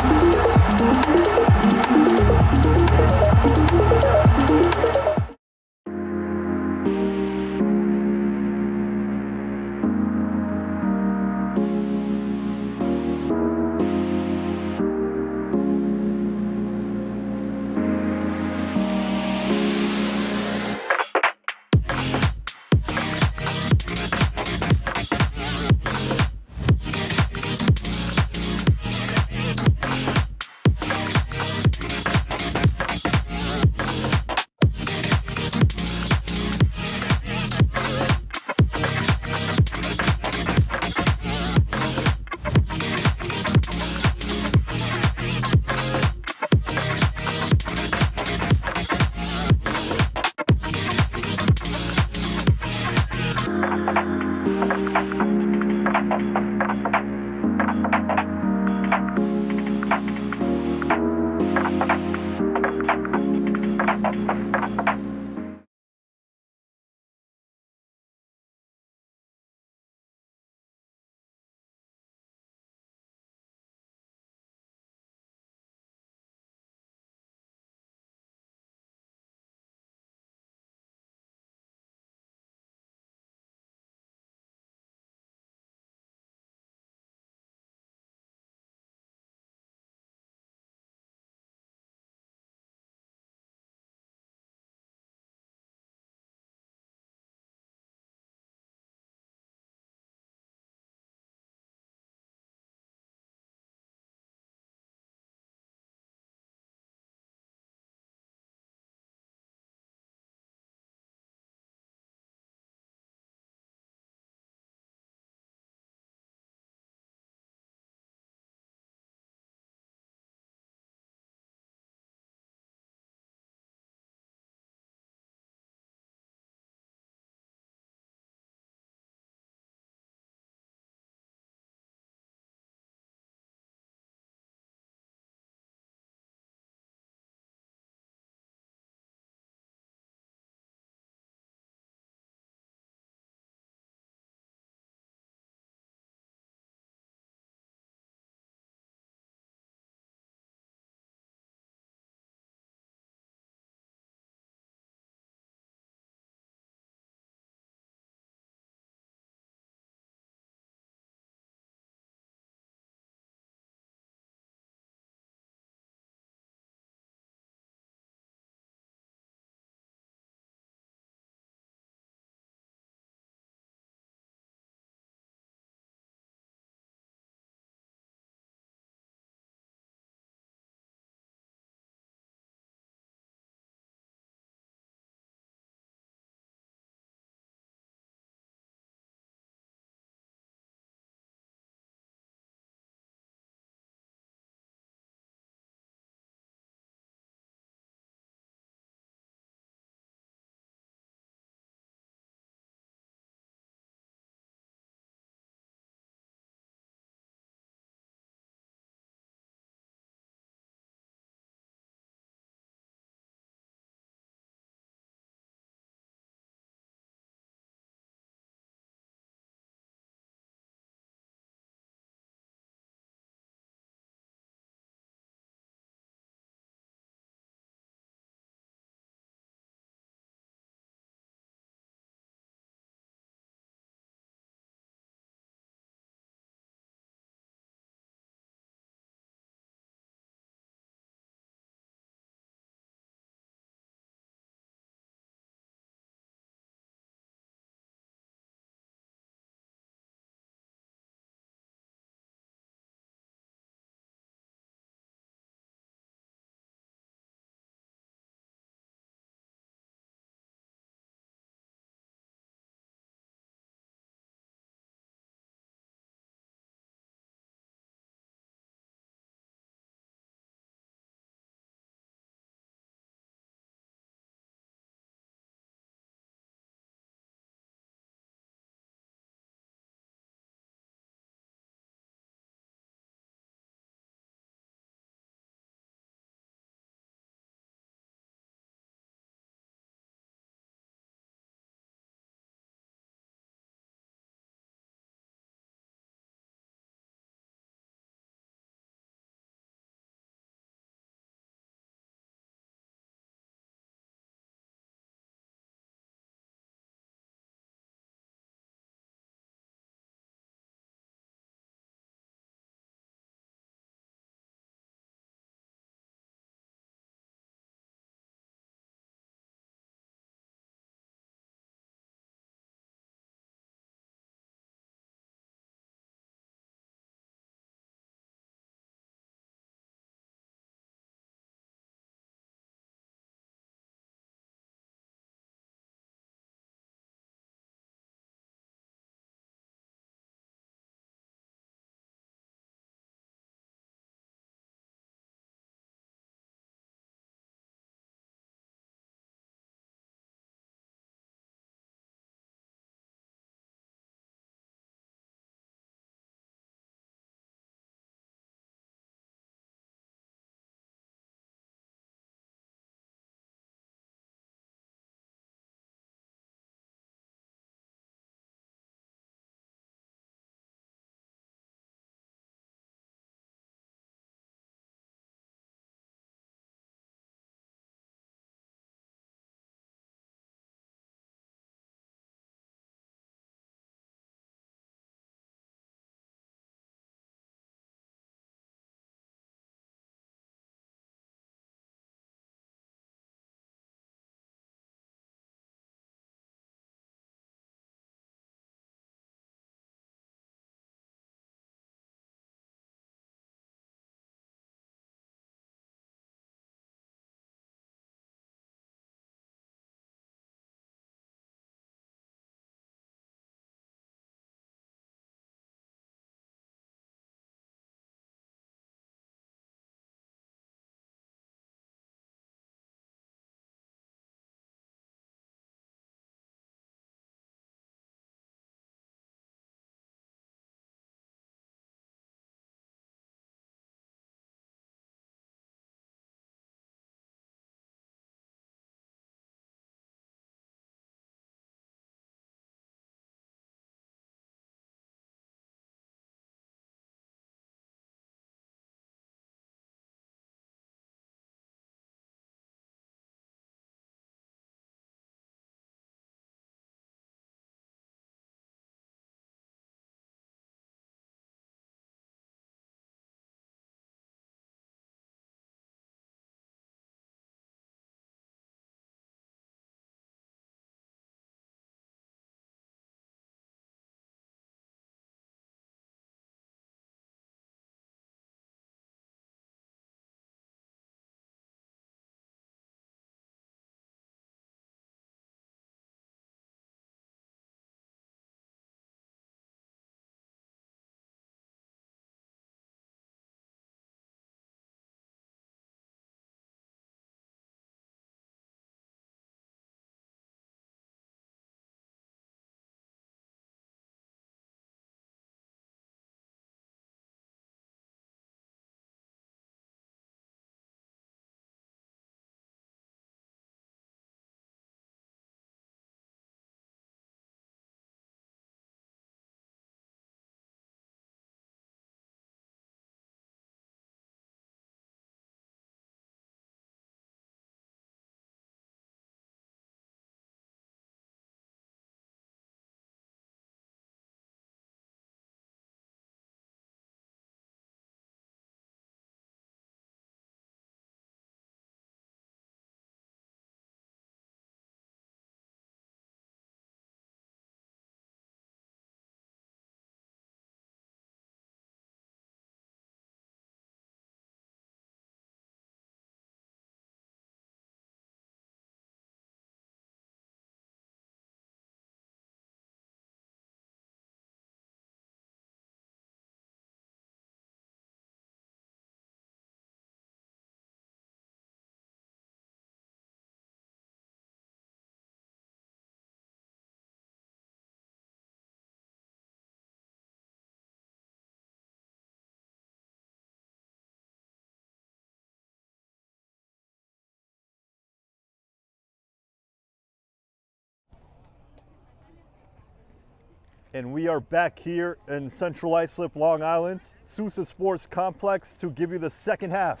And we are back here in Central Islip, Long Island, Sousa Sports Complex, to give you the second half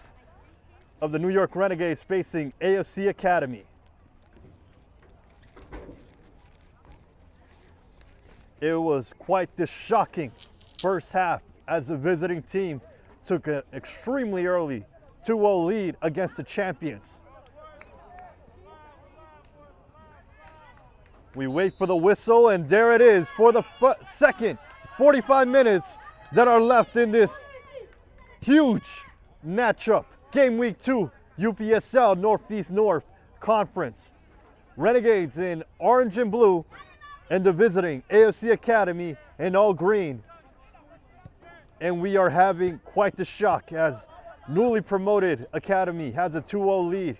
of the New York Renegades facing AFC Academy. It was quite the shocking first half as the visiting team took an extremely early 2-0 lead against the champions. We wait for the whistle, and there it is for the second 45 minutes that are left in this huge matchup. Game week 2, UPSL Northeast North Conference. Renegades in orange and blue, and the visiting AFC Academy in all green. And we are having quite the shock as newly promoted Academy has a 2-0 lead.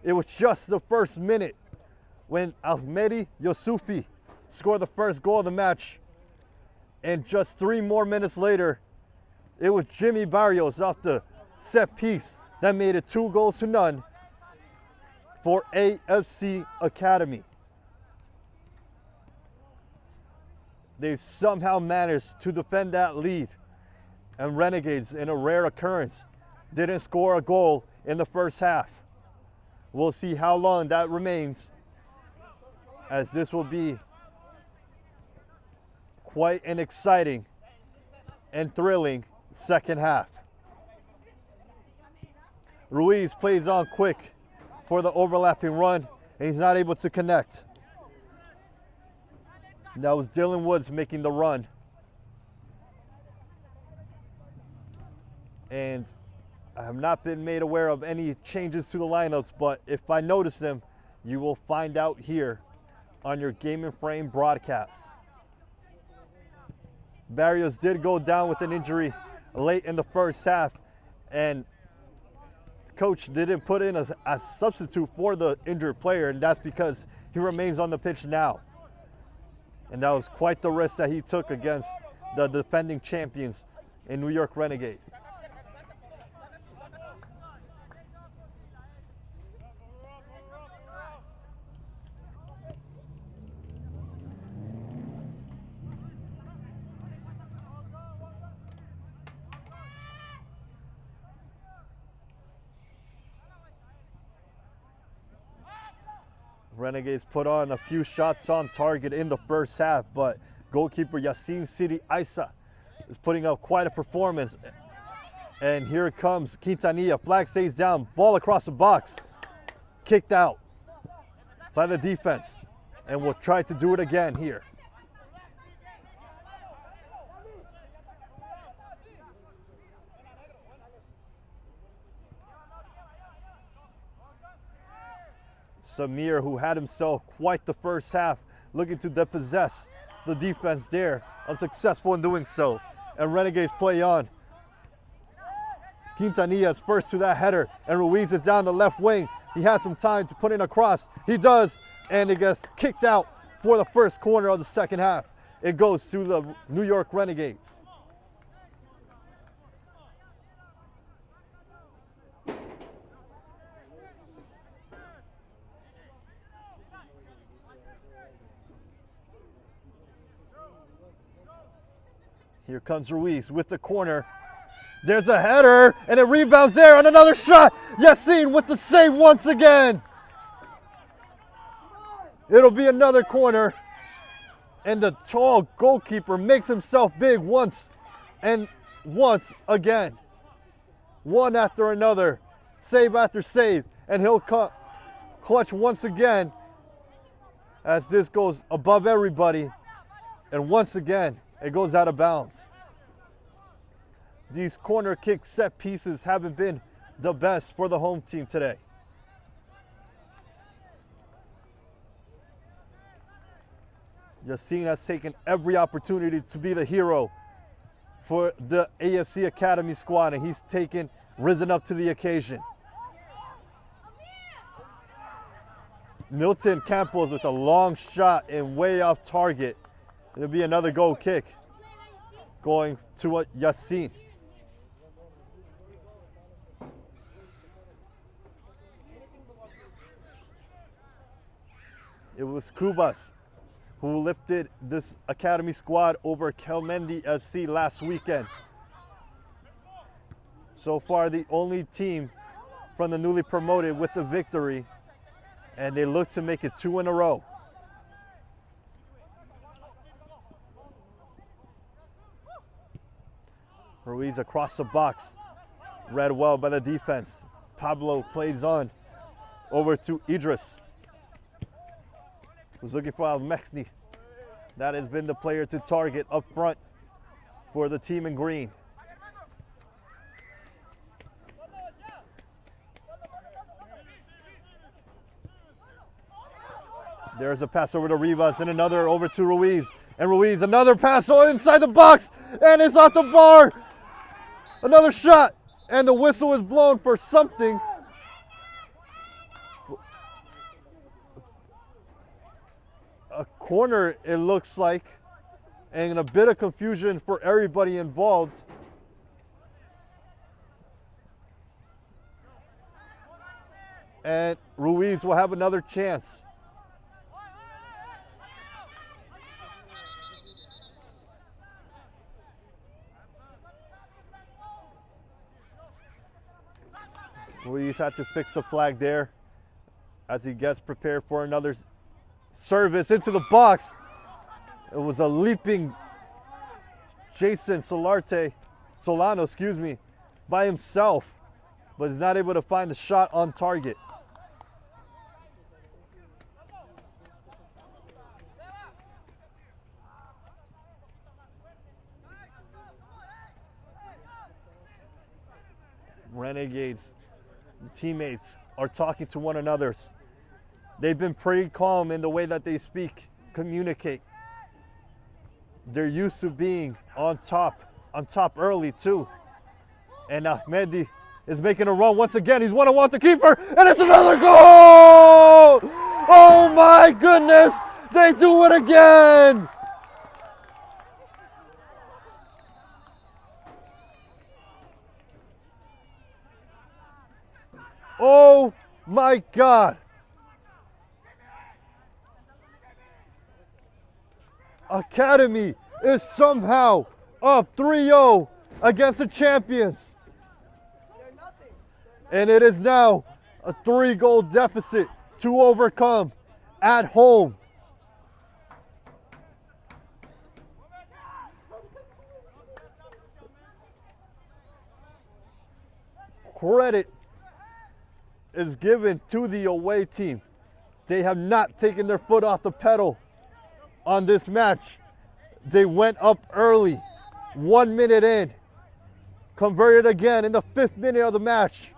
It was just the first minute when Ahmedi Yosufi scored the first goal of the match. And just 3 more minutes later, it was Jimmy Barrios off the set piece that made it 2-0 for AFC Academy. They've somehow managed to defend that lead. And Renegades, in a rare occurrence, didn't score a goal in the first half. We'll see how long that remains, as this will be quite an exciting and thrilling second half. Ruiz plays on quick for the overlapping run, and he's not able to connect. That was Dylan Woods making the run. And I have not been made aware of any changes to the lineups, but if I notice them, you will find out here on your Game and Frame broadcast. Barrios did go down with an injury late in the first half, and coach didn't put in a substitute for the injured player, and that's because he remains on the pitch now. And that was quite the risk that he took against the defending champions in New York Renegade. Renegades put on a few shots on target in the first half, but goalkeeper Yassin Siri Isa is putting up quite a performance. And here comes Quintanilla. Flag stays down, ball across the box. Kicked out by the defense. And we'll try to do it again here. Samir, who had himself quite the first half, looking to dispossess the defense there, unsuccessful in doing so. And Renegades play on. Quintanilla is first to that header, and Ruiz is down the left wing. He has some time to put in a cross. He does, and it gets kicked out for the first corner of the second half. It goes to the New York Renegades. Here comes Ruiz with the corner. There's a header, and it rebounds there, and another shot. Yassin with the save once again. It'll be another corner, and the tall goalkeeper makes himself big once again. One after another, save after save, and he'll clutch once again as this goes above everybody, and once again, it goes out of bounds. These corner kick set pieces haven't been the best for the home team today. Yassin has taken every opportunity to be the hero for the AFC Academy squad, and he's risen up to the occasion. Milton Campos with a long shot and way off target. It'll be another goal kick going to Yassin. It was Kubas who lifted this academy squad over Kelmendi FC last weekend. So far, the only team from the newly promoted with the victory, and they look to make it 2 in a row. Ruiz across the box, read well by the defense. Pablo plays on over to Idris, who's looking for Al-Mehdi. That has been the player to target up front for the team in green. There's a pass over to Rivas and another over to Ruiz. And Ruiz, another pass inside the box, and it's off the bar. Another shot, and the whistle is blown for something. A corner, it looks like, and a bit of confusion for everybody involved. And Ruiz will have another chance. Ruiz had to fix the flag there as he gets prepared for another service into the box. It was a leaping Jason Solano, by himself, but he's not able to find the shot on target. Renegades, the teammates are talking to one another. They've been pretty calm in the way that they speak, communicate. They're used to being on top early too. And Ahmedi is making a run once again. He's one-on-one with the keeper, and it's another goal! Oh my goodness, they do it again! Oh my God. Academy is somehow up 3-0 against the champions. And it is now a 3-goal deficit to overcome at home. Credit is given to the away team. They have not taken their foot off the pedal on this match. They went up early, 1 minute in, converted again in the 5th minute of the match.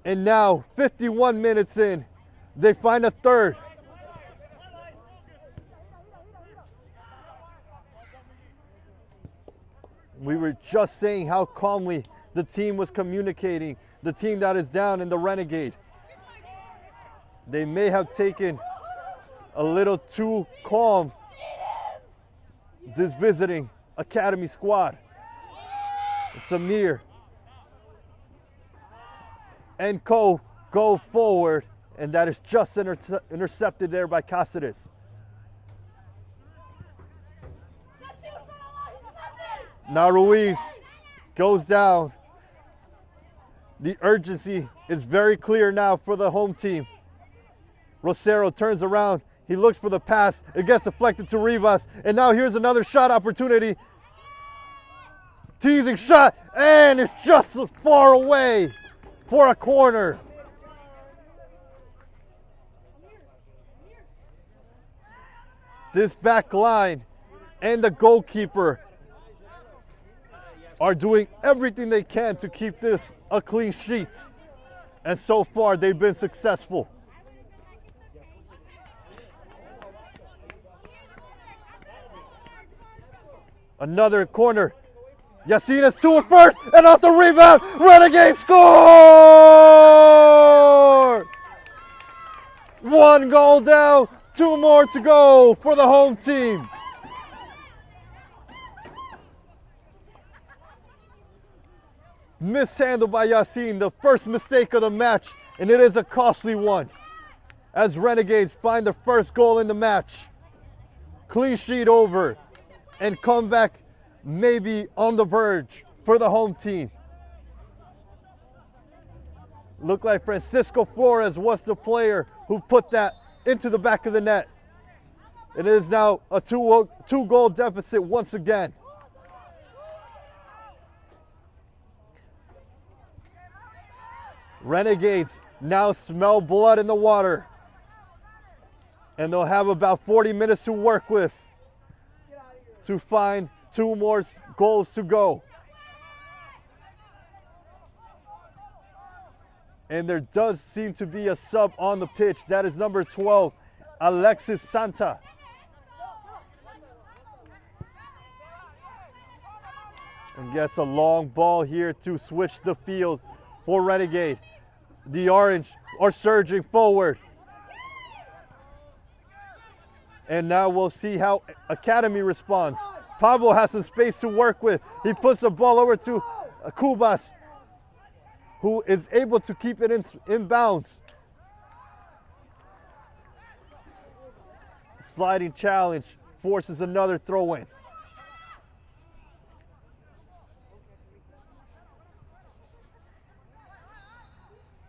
And now, 51 minutes in, they find a third. We were just saying how calmly the team was communicating, the team that is down in the Renegade. They may have taken a little too calm this visiting academy squad. Samir and Co go forward, and that is just intercepted there by Cáceres. Now Ruiz goes down. The urgency is very clear now for the home team. Rosero turns around. He looks for the pass. It gets deflected to Rivas. And now here's another shot opportunity. Teasing shot. And it's just far away for a corner. This back line and the goalkeeper are doing everything they can to keep this a clean sheet. And so far, they've been successful. Another corner. Yassina's to it first, and off the rebound, Renegades score! 1 goal down, 2 more to go for the home team. Mishandled by Yassin, the first mistake of the match, and it is a costly one. as Renegades find the first goal in the match. Clean sheet over, and comeback maybe on the verge for the home team. Looked like Francisco Flores was the player who put that into the back of the net. It is now a two-goal deficit once again. Renegades now smell blood in the water, and they'll have about 40 minutes to work with to find 2 more goals to go. And there does seem to be a sub on the pitch. That is number 12, Alexis Santa. And gets a long ball here to switch the field for Renegade. The Orange are surging forward. And now we'll see how Academy responds. Pablo has some space to work with. He puts the ball over to Cubas, who is able to keep it in bounds. Sliding challenge forces another throw-in.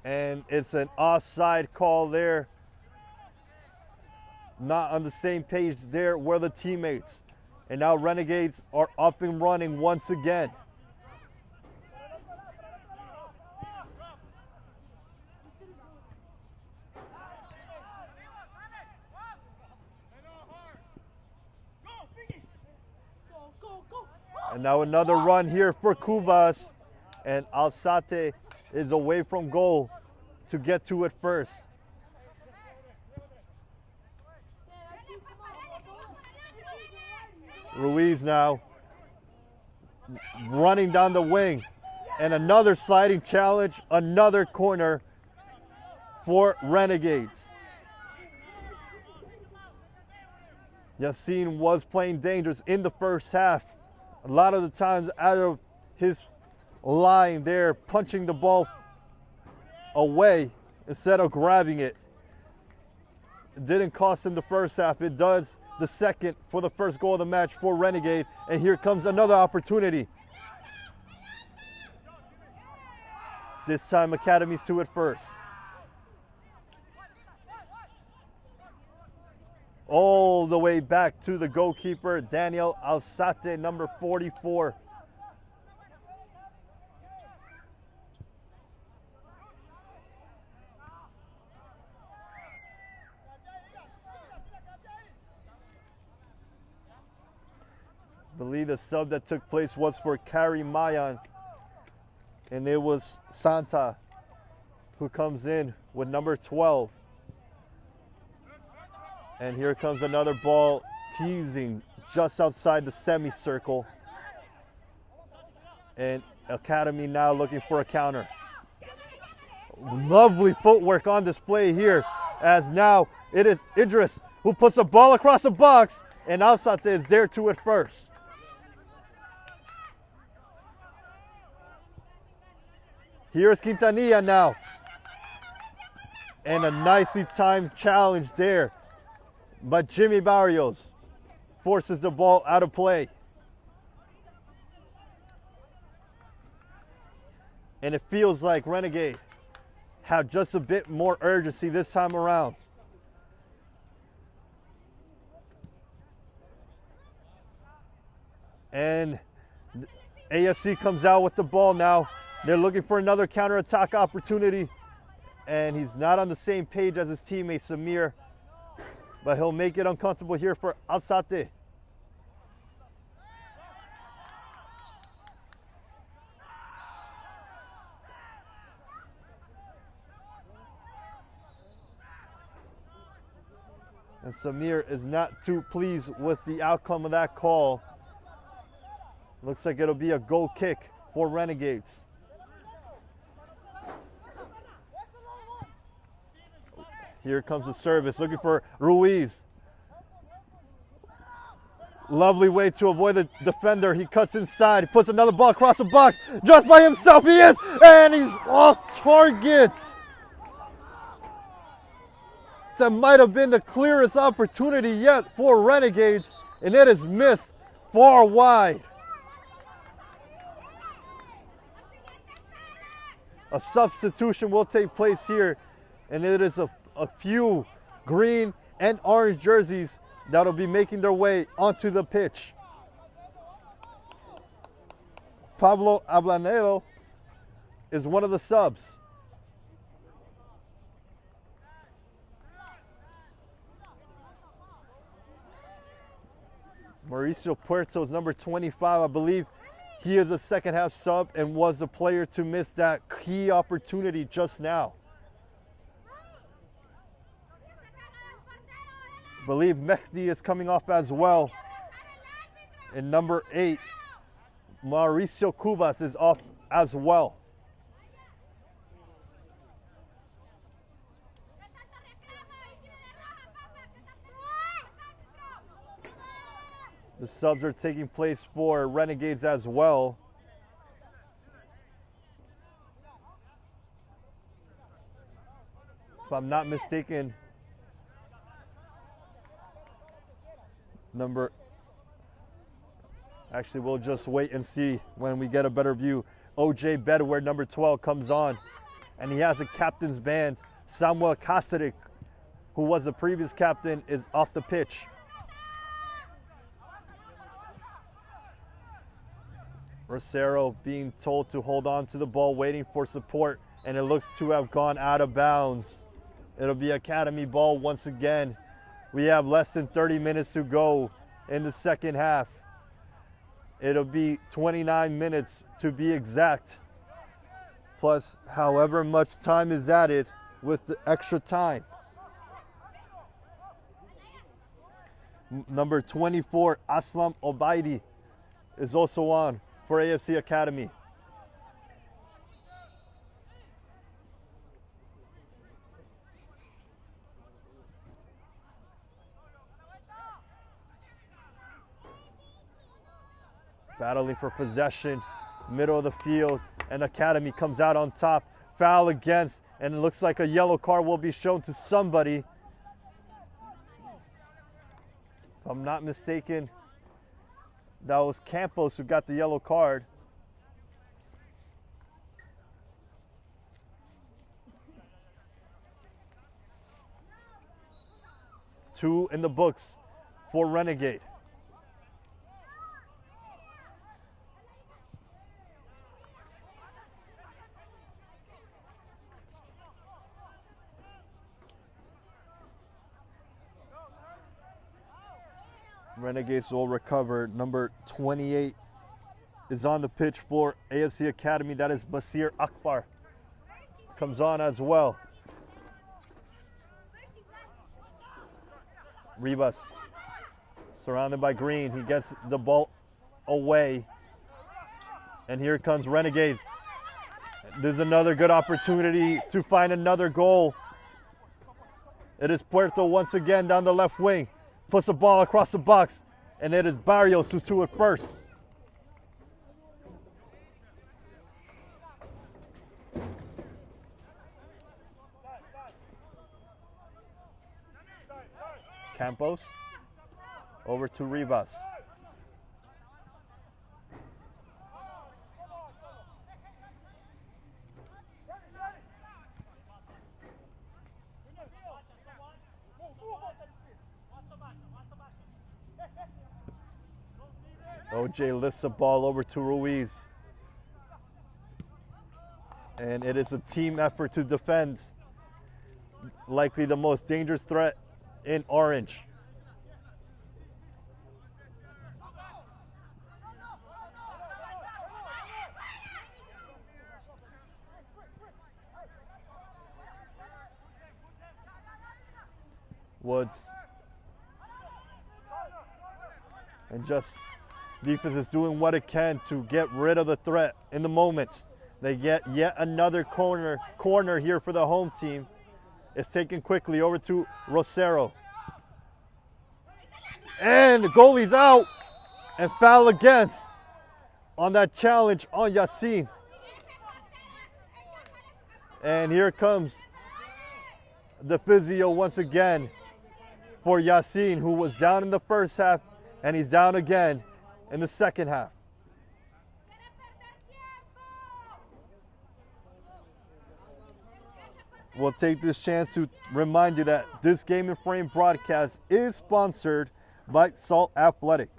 And it's an offside call there. Not on the same page there were the teammates. And now Renegades are up and running once again. And now another run here for Cubas. And Alzate is away from goal to get to it first. Ruiz now running down the wing. And another sliding challenge, another corner for Renegades. Yassin was playing dangerous in the first half. A lot of the times out of his line there, punching the ball away instead of grabbing it. It didn't cost him the first half. It does the second for the first goal of the match for Renegade. And here comes another opportunity. This time Academy's to it first. All the way back to the goalkeeper, Daniel Alzate, number 44. I believe the sub that took place was for Kari Mayan, and it was Santa who comes in with number 12. And here comes another ball teasing just outside the semicircle. And Academy now looking for a counter. Lovely footwork on display here, as now it is Idris who puts the ball across the box, and Alzate is there to it first. Here's Quintanilla now. And a nicely timed challenge there. But Jimmy Barrios forces the ball out of play. And it feels like Renegade have just a bit more urgency this time around. And AFC comes out with the ball now. They're looking for another counterattack opportunity. And he's not on the same page as his teammate Samir. But he'll make it uncomfortable here for Alzate. And Samir is not too pleased with the outcome of that call. Looks like it'll be a goal kick for Renegades. Here comes the service, looking for Ruiz. Lovely way to avoid the defender. He cuts inside, he puts another ball across the box. Just by himself, he is, and he's off target. that might have been the clearest opportunity yet for Renegades, and it is missed far wide. A substitution will take place here, and it is a few green and orange jerseys that'll be making their way onto the pitch. Pablo Ablanero is one of the subs. Mauricio Puerto is number 25. I believe he is a second half sub and was the player to miss that key opportunity just now. I believe Mehdi is coming off as well. And number 8, Mauricio Cubas is off as well. The subs are taking place for Renegades as well. If I'm not mistaken, actually we'll just wait and see when we get a better view. OJ Bedware, number 12, comes on, and he has a captain's band. Samuel Kasarik, who was the previous captain, is off the pitch. Rosero being told to hold on to the ball, waiting for support, and it looks to have gone out of bounds. It'll be Academy ball once again. We have less than 30 minutes to go in the second half. It'll be 29 minutes to be exact, plus however much time is added with the extra time. Number 24, Aslam Obaidi, is also on for AFC Academy. Battling for possession, middle of the field, and Academy comes out on top. Foul against, and it looks like a yellow card will be shown to somebody. If I'm not mistaken, that was Campos who got the yellow card. Two in the books for Renegade. Renegades will recover. Number 28 is on the pitch for AFC Academy. That is Basir Akbar. Comes on as well. Ribas surrounded by green. He gets the ball away. And here comes Renegades. There's another good opportunity to find another goal. It is Puerto once again down the left wing. Puts the ball across the box, and it is Barrios who's to it first. Campos over to Ribas. OJ lifts the ball over to Ruiz. And it is a team effort to defend. Likely the most dangerous threat in orange. Woods. And just defense is doing what it can to get rid of the threat in the moment. They get yet another corner here for the home team. It's taken quickly over to Rosero. And the goalie's out, and foul against on that challenge on Yassin. And here comes the physio once again for Yasin, who was down in the first half, and he's down again in the second half. We'll take this chance to remind you that this Game and Frame broadcast is sponsored by Salt Athletic.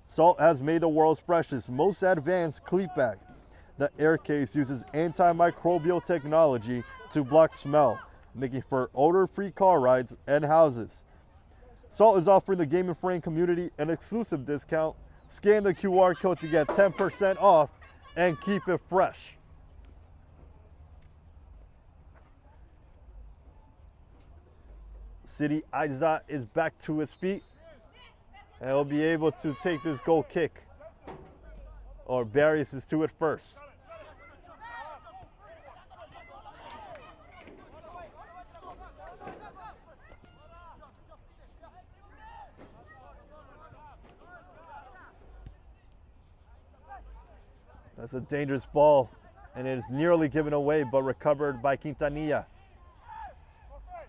Salt has made the world's freshest, most advanced cleat bag. The air case uses antimicrobial technology to block smell, making for odor-free car rides and houses. Salt is offering the Game and Frame community an exclusive discount. Scan the QR code to get 10% off and keep it fresh. City Aiza is back to his feet, and he'll be able to take this goal kick. Or Barrios is to it first. That's a dangerous ball, and it is nearly given away, but recovered by Quintanilla.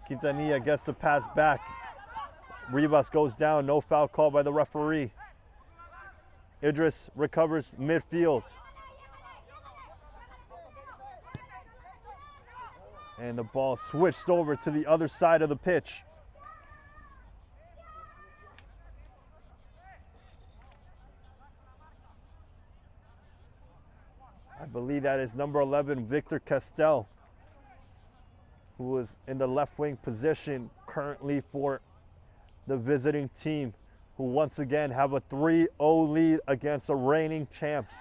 Quintanilla gets the pass back. Ribas goes down, no foul call by the referee. Idris recovers midfield. And the ball switched over to the other side of the pitch. I believe that is number 11, Victor Castel, who is in the left wing position currently for the visiting team, who once again have a 3-0 lead against the reigning champs.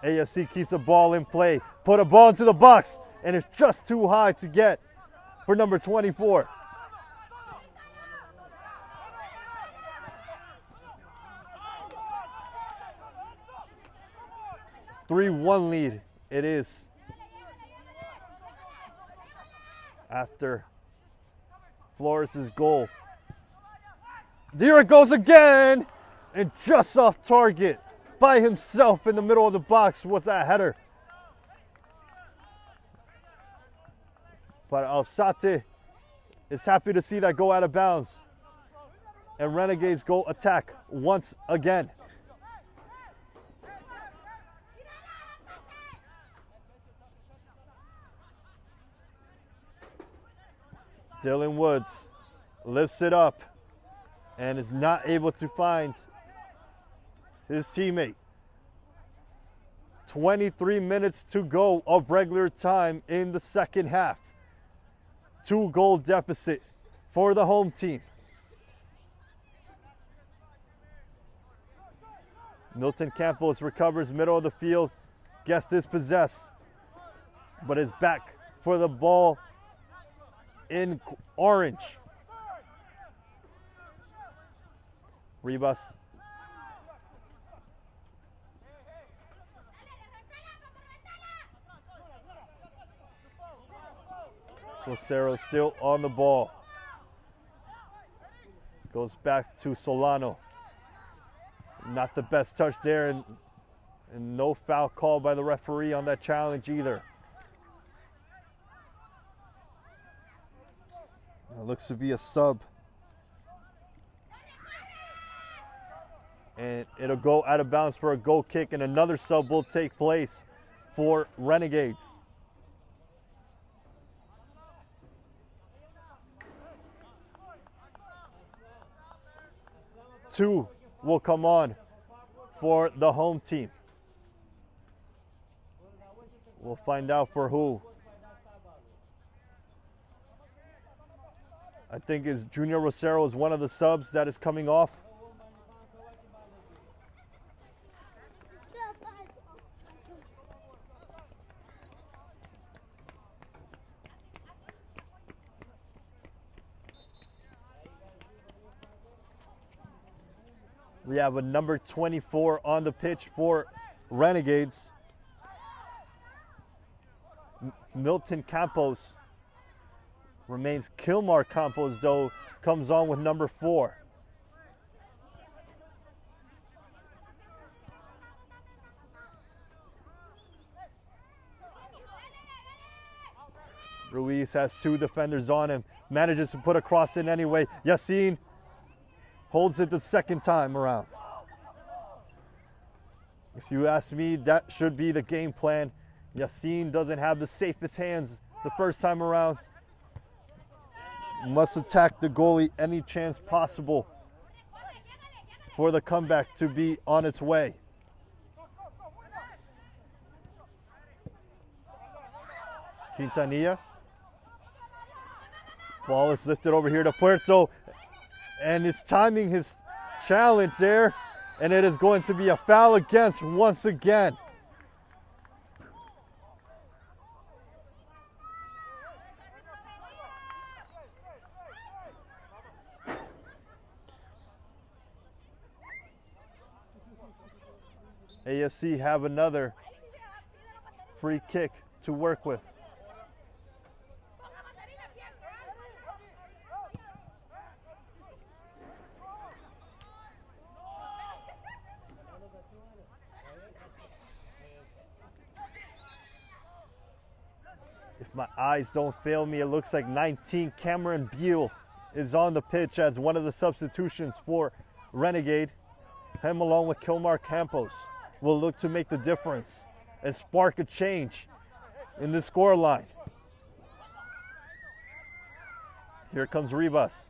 AFC keeps the ball in play, put a ball into the box, and it's just too high to get for number 24. It's 3-1 lead, it is. After Flores' goal. There it goes again, and just off target by himself in the middle of the box was that header. But Alzate is happy to see that go out of bounds. And Renegades go attack once again. Dylan Woods lifts it up and is not able to find his teammate. 23 minutes to go of regular time in the second half. 2-goal deficit for the home team. Milton Campos recovers middle of the field. Gets dispossessed, but is back for the ball in orange. Ribas. Rosero still on the ball. Goes back to Solano. Not the best touch there, and no foul call by the referee on that challenge either. It looks to be a sub. And it'll go out of bounds for a goal kick, and another sub will take place for Renegades. Two will come on for the home team. We'll find out for who. I think is Junior Rosero is one of the subs that is coming off. We have a number 24 on the pitch for Renegades. Milton Campos remains. Kilmar Campos, though, comes on with number 4. Ruiz has two defenders on him, manages to put a cross in anyway. Yassin holds it the second time around. If you ask me, that should be the game plan. Yassin doesn't have the safest hands the first time around. Must attack the goalie any chance possible for the comeback to be on its way. Quintanilla. Ball is lifted over here to Puerto, and it's timing his challenge there, and it is going to be a foul against once again. AFC have another free kick to work with. If my eyes don't fail me, it looks like 19 Cameron Beal is on the pitch as one of the substitutions for Renegade. Him along with Kilmar Campos will look to make the difference and spark a change in the scoreline. Here comes Ribas.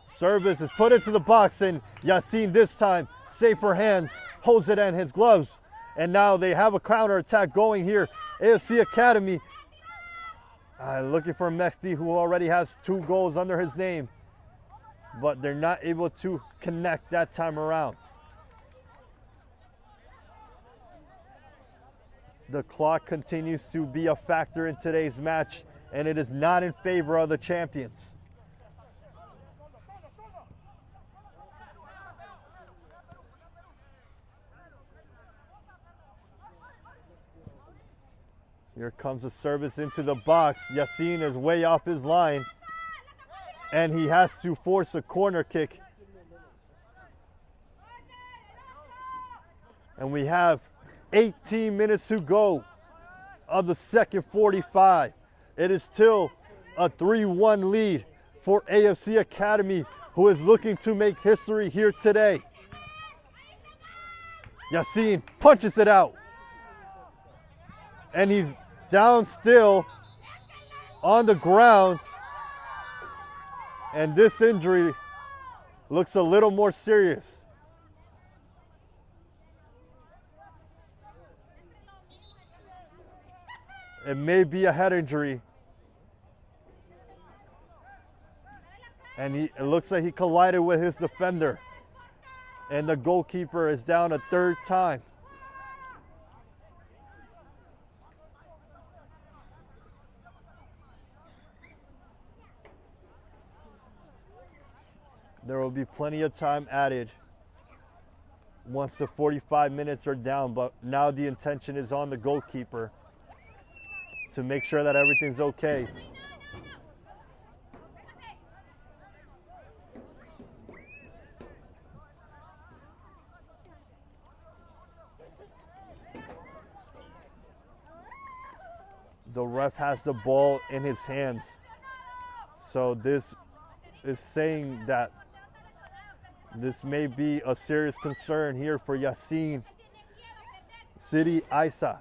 Service is put into the box, and Yassin this time, safer hands, holds it in his gloves. And now they have a counter attack going here. AFC Academy looking for Mehdi, who already has 2 goals under his name, but they're not able to connect that time around. The clock continues to be a factor in today's match, and it is not in favor of the champions. Here comes a service into the box. Yassin is way off his line, and he has to force a corner kick. And we have 18 minutes to go of the second 45. It is still a 3-1 lead for AFC Academy, who is looking to make history here today. Yassin punches it out, and he's down still on the ground, and this injury looks a little more serious. It may be a head injury, and it looks like he collided with his defender, and the goalkeeper is down a third time. There will be plenty of time added once the 45 minutes are down, but now the intention is on the goalkeeper to make sure that everything's okay. The ref has the ball in his hands, so this is saying that this may be a serious concern here for Yassin. City Isa.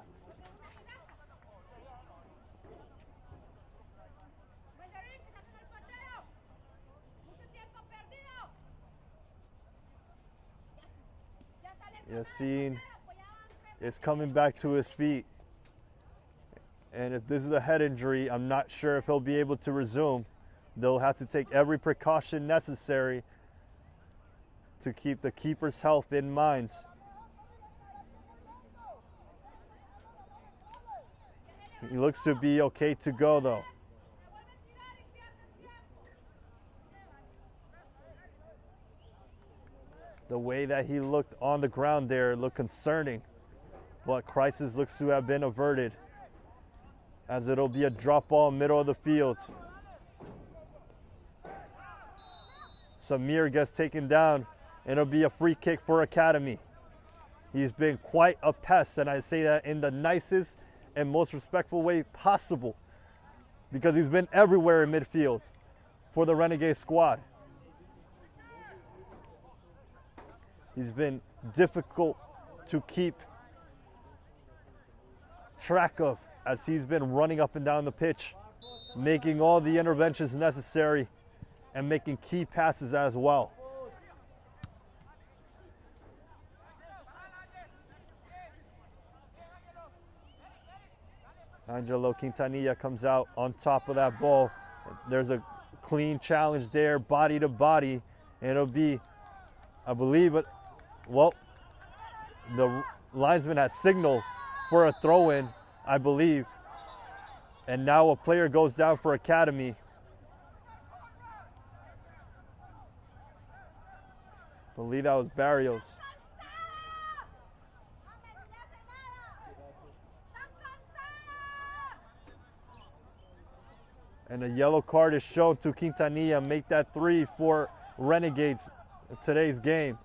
Yassin is coming back to his feet. And if this is a head injury, I'm not sure if he'll be able to resume. They'll have to take every precaution necessary to keep the keeper's health in mind. He looks to be okay to go though. The way that he looked on the ground there looked concerning, but crisis looks to have been averted, as it'll be a drop ball middle of the field. Samir gets taken down, and it'll be a free kick for Academy. He's been quite a pest, and I say that in the nicest and most respectful way possible, because he's been everywhere in midfield for the Renegade squad. He's been difficult to keep track of as he's been running up and down the pitch, making all the interventions necessary and making key passes as well. Angelo Quintanilla comes out on top of that ball. There's a clean challenge there, body to body, and it'll be, I believe, well, the linesman has signaled for a throw-in, I believe, and now a player goes down for Academy. I believe that was Barrios. And a yellow card is shown to Quintanilla, make that 3 for Renegades in today's game.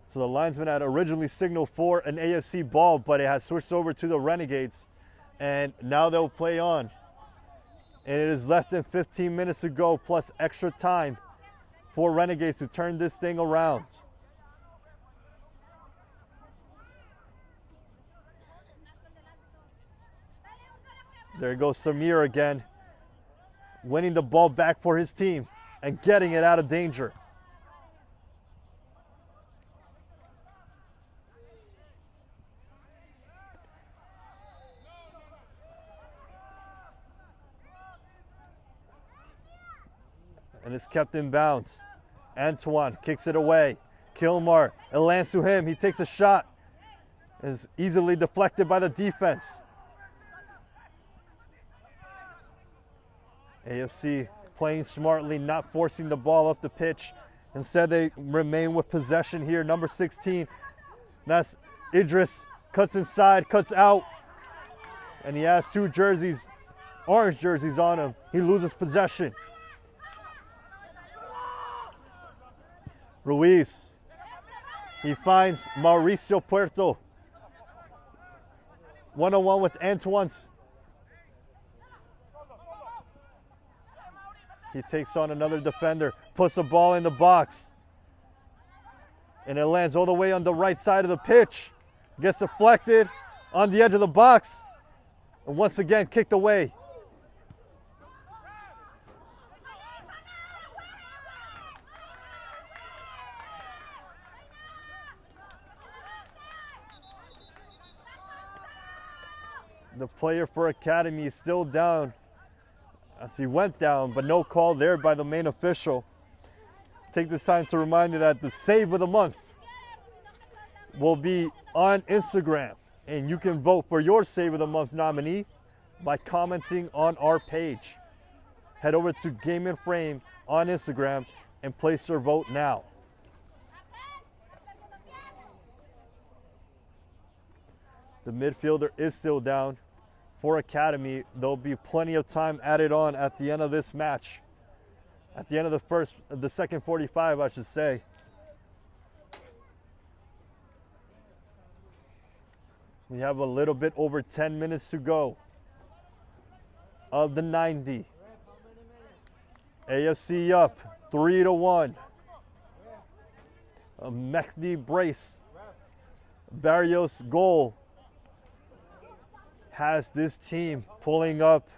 So the linesman had originally signaled for an AFC ball, but it has switched over to the Renegades, and now they'll play on. And it is less than 15 minutes to go, plus extra time for Renegades to turn this thing around. There goes Samir again, winning the ball back for his team and getting it out of danger. And it's kept in bounds. Antoine kicks it away. Kilmar, it lands to him. He takes a shot. Is easily deflected by the defense. AFC playing smartly, not forcing the ball up the pitch. Instead, they remain with possession here. Number 16, that's Idris. Cuts inside, cuts out. And he has 2 jerseys, orange jerseys on him. He loses possession. Ruiz, he finds Mauricio Puerto. One-on-one with Antoine's. He takes on another defender, puts the ball in the box. And it lands all the way on the right side of the pitch. Gets deflected on the edge of the box. And once again, kicked away. The player for Academy is still down as he went down, but no call there by the main official. Take this time to remind you that the save of the month will be on Instagram, and you can vote for your save of the month nominee by commenting on our page. Head over to Game and Frame on Instagram and place your vote now. The midfielder is still down for Academy. There'll be plenty of time added on at the end of this match. At the end of the second 45, I should say. We have a little bit over 10 minutes to go of the 90. AFC up 3-1. A Mehdi brace. Barrios goal has this team pulling up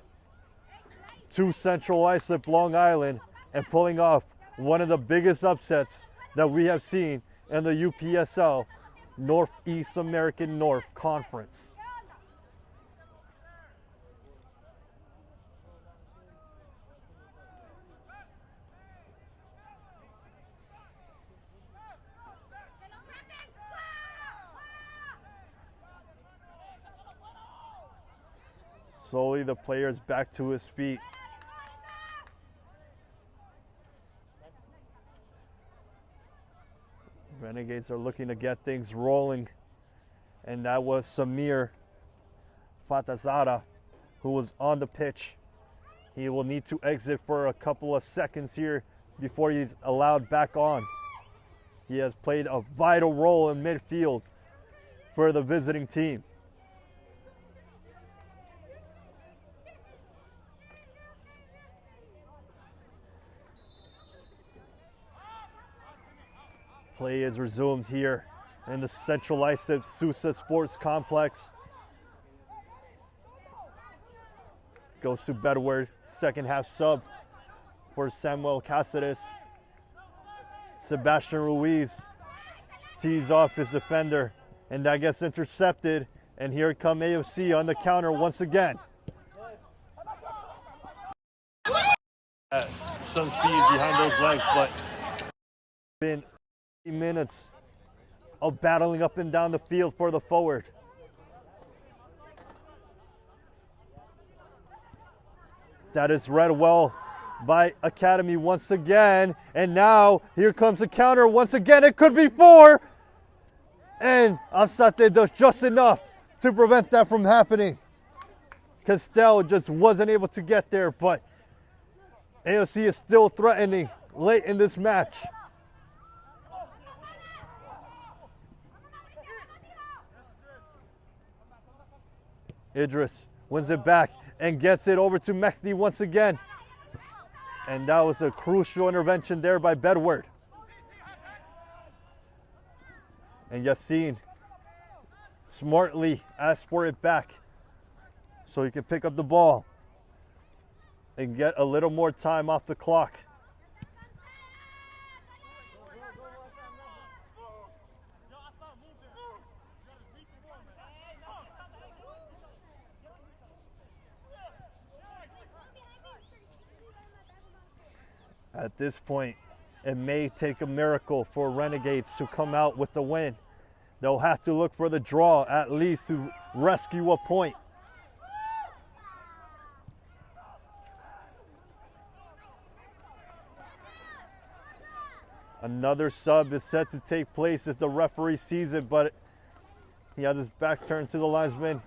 to Central Islip, Long Island, and pulling off one of the biggest upsets that we have seen in the UPSL Northeast American North Conference. Slowly the player's back to his feet. Renegades are looking to get things rolling. And that was Samir Fatazara, who was on the pitch. He will need to exit for a couple of seconds here before he's allowed back on. He has played a vital role in midfield for the visiting team. Play is resumed here in the Central Islip Sousa Sports Complex. Goes to Bedward, second half sub for Samuel Cáceres. Sebastian Ruiz tees off his defender, and that gets intercepted, and here come AFC on the counter once again. Some speed behind those legs, but been minutes of battling up and down the field for the forward. That is read well by Academy once again, and now here comes the counter once again. It could be 4, and Alzate does just enough to prevent that from happening. Castel just wasn't able to get there, but AFC is still threatening late in this match. Idris wins it back and gets it over to Mexdi once again. And that was a crucial intervention there by Bedward. And Yassine smartly asked for it back so he can pick up the ball and get a little more time off the clock. At this point, it may take a miracle for Renegades to come out with the win. They'll have to look for the draw at least to rescue a point. Another sub is set to take place if the referee sees it, but he has his back turned to the linesman.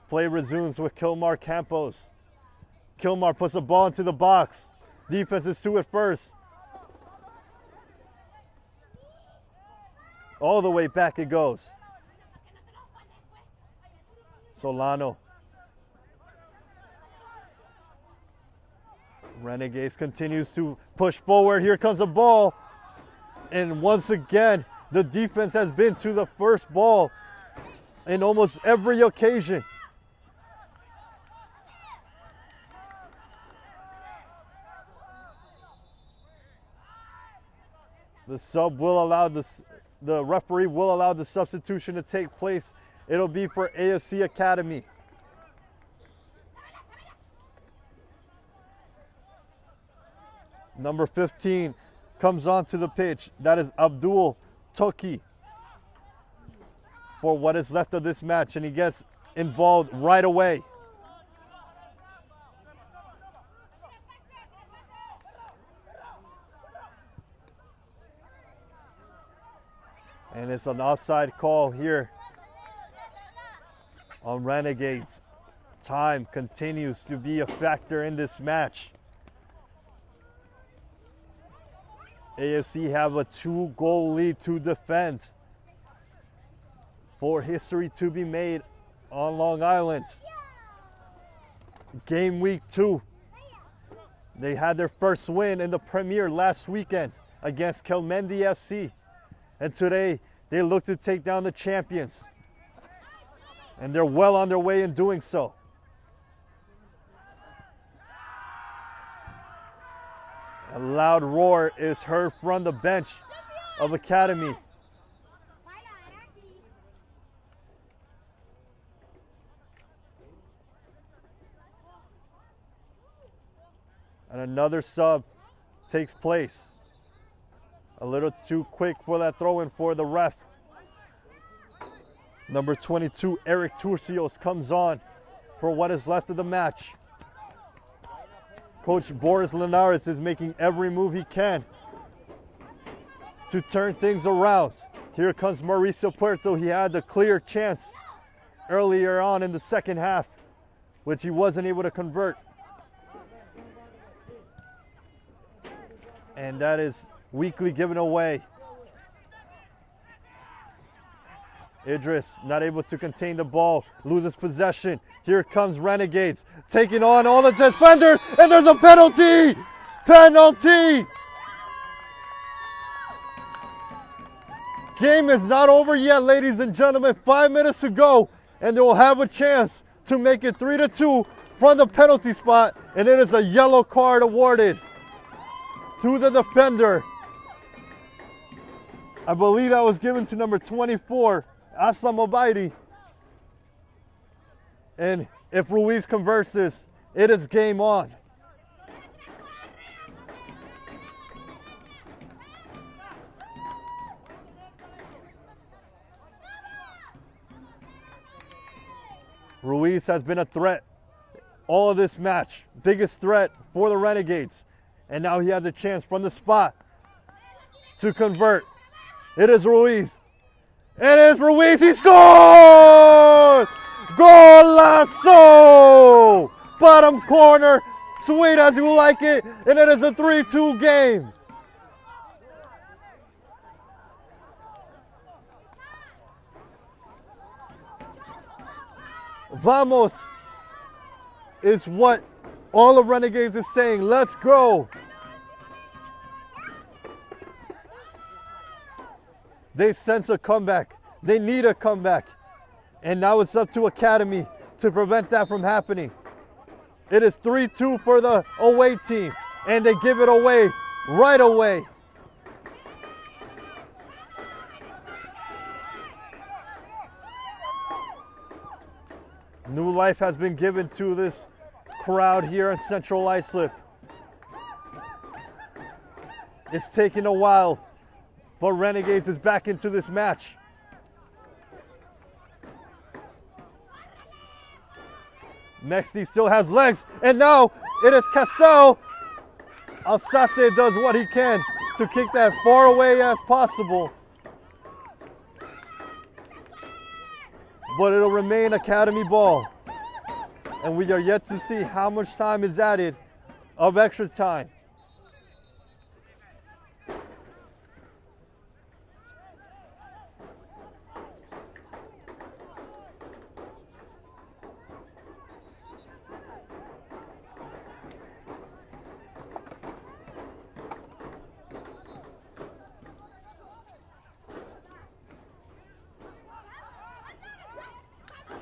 Play resumes with Kilmar Campos. Kilmar puts the ball into the box. Defense is to it first. All the way back it goes. Solano. Renegades continues to push forward. Here comes the ball. And once again, the defense has been to the first ball in almost every occasion. The sub will allow the referee will allow the substitution to take place. It'll be for AFC Academy. Number 15 comes onto the pitch. That is Abdul Toki for what is left of this match, and he gets involved right away. And it's an offside call here on Renegades. Time continues to be a factor in this match. AFC have a 2-goal lead to defend for history to be made on Long Island. Game week 2. They had their first win in the Premier last weekend against Kelmendi FC. And today, they look to take down the champions. And they're well on their way in doing so. A loud roar is heard from the bench of Academy. And another sub takes place. A little too quick for that throw-in for the ref. Number 22, Eric Turcios, comes on for what is left of the match. Coach Boris Linares is making every move he can to turn things around. Here comes Mauricio Puerto. He had the clear chance earlier on in the second half. which he wasn't able to convert. And that is weakly given away. Idris not able to contain the ball, loses possession. Here comes Renegades, taking on all the defenders, and there's a penalty! Penalty! Game is not over yet, ladies and gentlemen. 5 minutes to go, and they will have a chance to make it 3-2 from the penalty spot, and it is a yellow card awarded to the defender. I believe that was given to number 24, Aslam Obaidi. And if Ruiz converts this, it is game on. Ruiz has been a threat all of this match. Biggest threat for the Renegades. And now he has a chance from the spot to convert. It is Ruiz. It is Ruiz. He scored! Golazo! Bottom corner. Sweet as you like it. And it is a 3-2 game. Vamos is what all of Renegades is saying. Let's go. They sense a comeback. They need a comeback. And now it's up to Academy to prevent that from happening. It is 3-2 for the away team. And they give it away right away. New life has been given to this crowd here in Central Islip. It's taken a while, but Renegades is back into this match. Mexti still has legs, and now it is Castel. Alzate does what he can to kick that far away as possible. But it'll remain Academy ball. And we are yet to see how much time is added of extra time.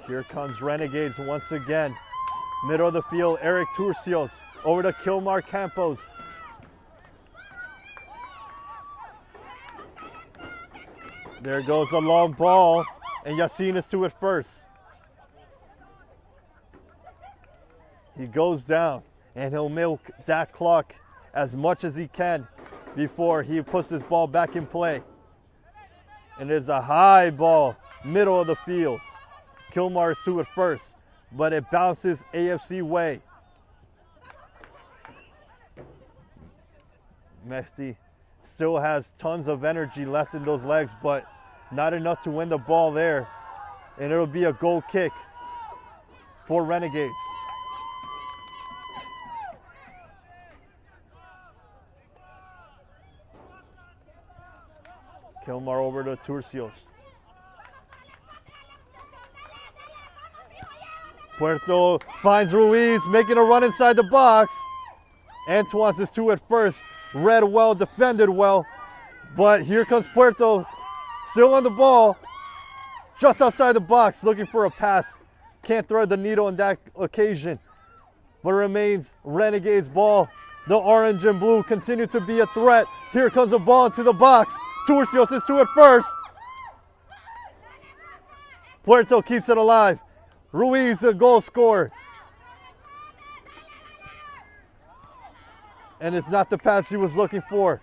Here comes Renegades once again. Middle of the field, Eric Turcios over to Kilmar Campos. There goes the long ball, and Yassin is to it first. He goes down, and he'll milk that clock as much as he can before he puts this ball back in play. And it's a high ball, middle of the field. Kilmar is to it first, but it bounces AFC way. Mexti still has tons of energy left in those legs, but not enough to win the ball there. And it'll be a goal kick for Renegades. Kilmar over to Turcios. Puerto finds Ruiz, making a run inside the box. Antoine is to it first. Read well, defended well. But here comes Puerto, still on the ball. Just outside the box, looking for a pass. Can't thread the needle on that occasion. But remains Renegades ball. The orange and blue continue to be a threat. Here comes the ball into the box. Turcios is to it first. Puerto keeps it alive. Ruiz, the goal scorer. And it's not the pass he was looking for.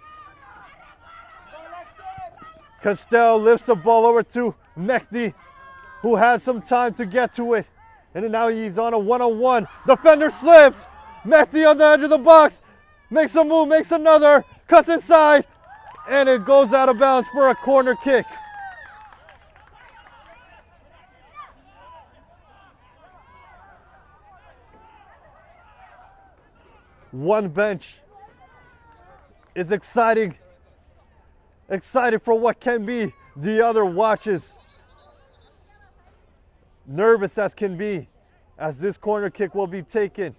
Castel lifts the ball over to Mexti, who has some time to get to it. And now he's on a one-on-one. Defender slips. Mexti on the edge of the box. Makes a move, makes another. Cuts inside. And it goes out of bounds for a corner kick. One bench is excited for what can be. The other watches, nervous as can be, as this corner kick will be taken.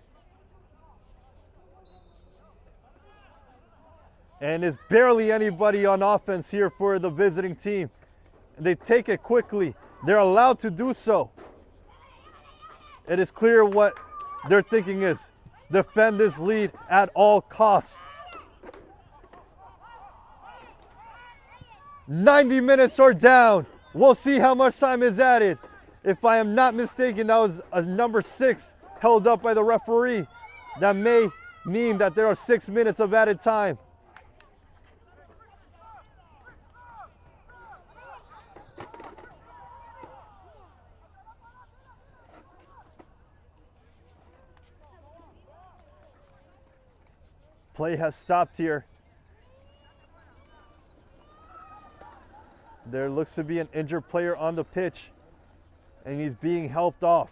And it's barely anybody on offense here for the visiting team. They take it quickly. They're allowed to do so. It is clear what their thinking is. Defend this lead at all costs. 90 minutes are down. We'll see how much time is added. If I am not mistaken, that was a number 6 held up by the referee. That may mean that there are 6 minutes of added time. Play has stopped here. There looks to be an injured player on the pitch, and he's being helped off.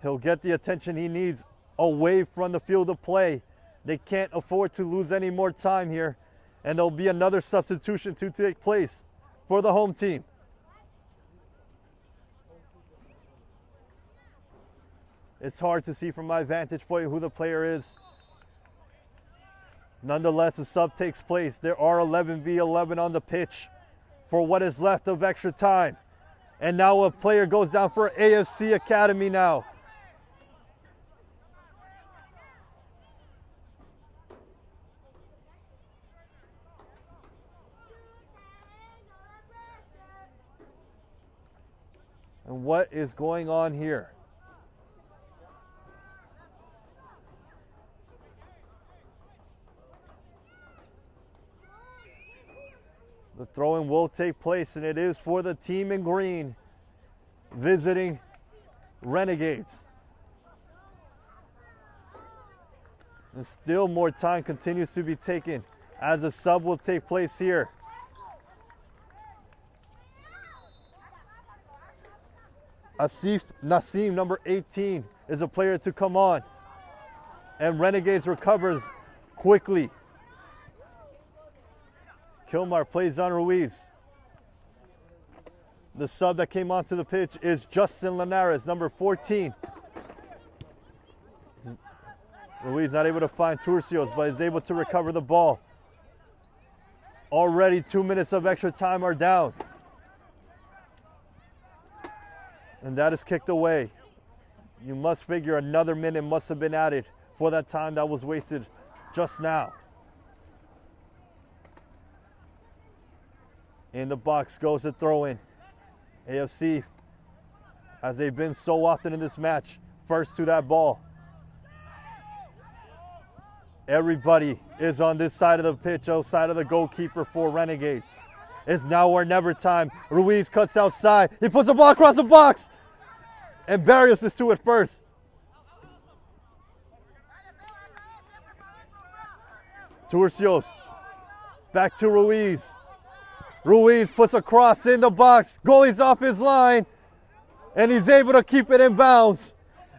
He'll get the attention he needs away from the field of play. They can't afford to lose any more time here, and there'll be another substitution to take place for the home team. It's hard to see from my vantage point who the player is. Nonetheless, the sub takes place. There are 11v11 on the pitch for what is left of extra time. And now a player goes down for AFC Academy now. And what is going on here? The throw-in will take place, and it is for the team in green, visiting Renegades. And still more time continues to be taken as a sub will take place here. Asif Nassim, number 18, is a player to come on. And Renegades recovers quickly. Kilmar plays on Ruiz. The sub that came onto the pitch is Justin Linares, number 14. Ruiz not able to find Turcios, but is able to recover the ball. Already 2 minutes of extra time are down. And that is kicked away. You must figure another minute must have been added for that time that was wasted just now. In the box goes the throw-in. AFC, as they've been so often in this match, first to that ball. Everybody is on this side of the pitch, outside of the goalkeeper for Renegades. It's now or never time. Ruiz cuts outside. He puts the ball across the box. And Barrios is to it first. Turcios. Back to Ruiz. Ruiz puts a cross in the box. Goalie's off his line. And he's able to keep it in bounds.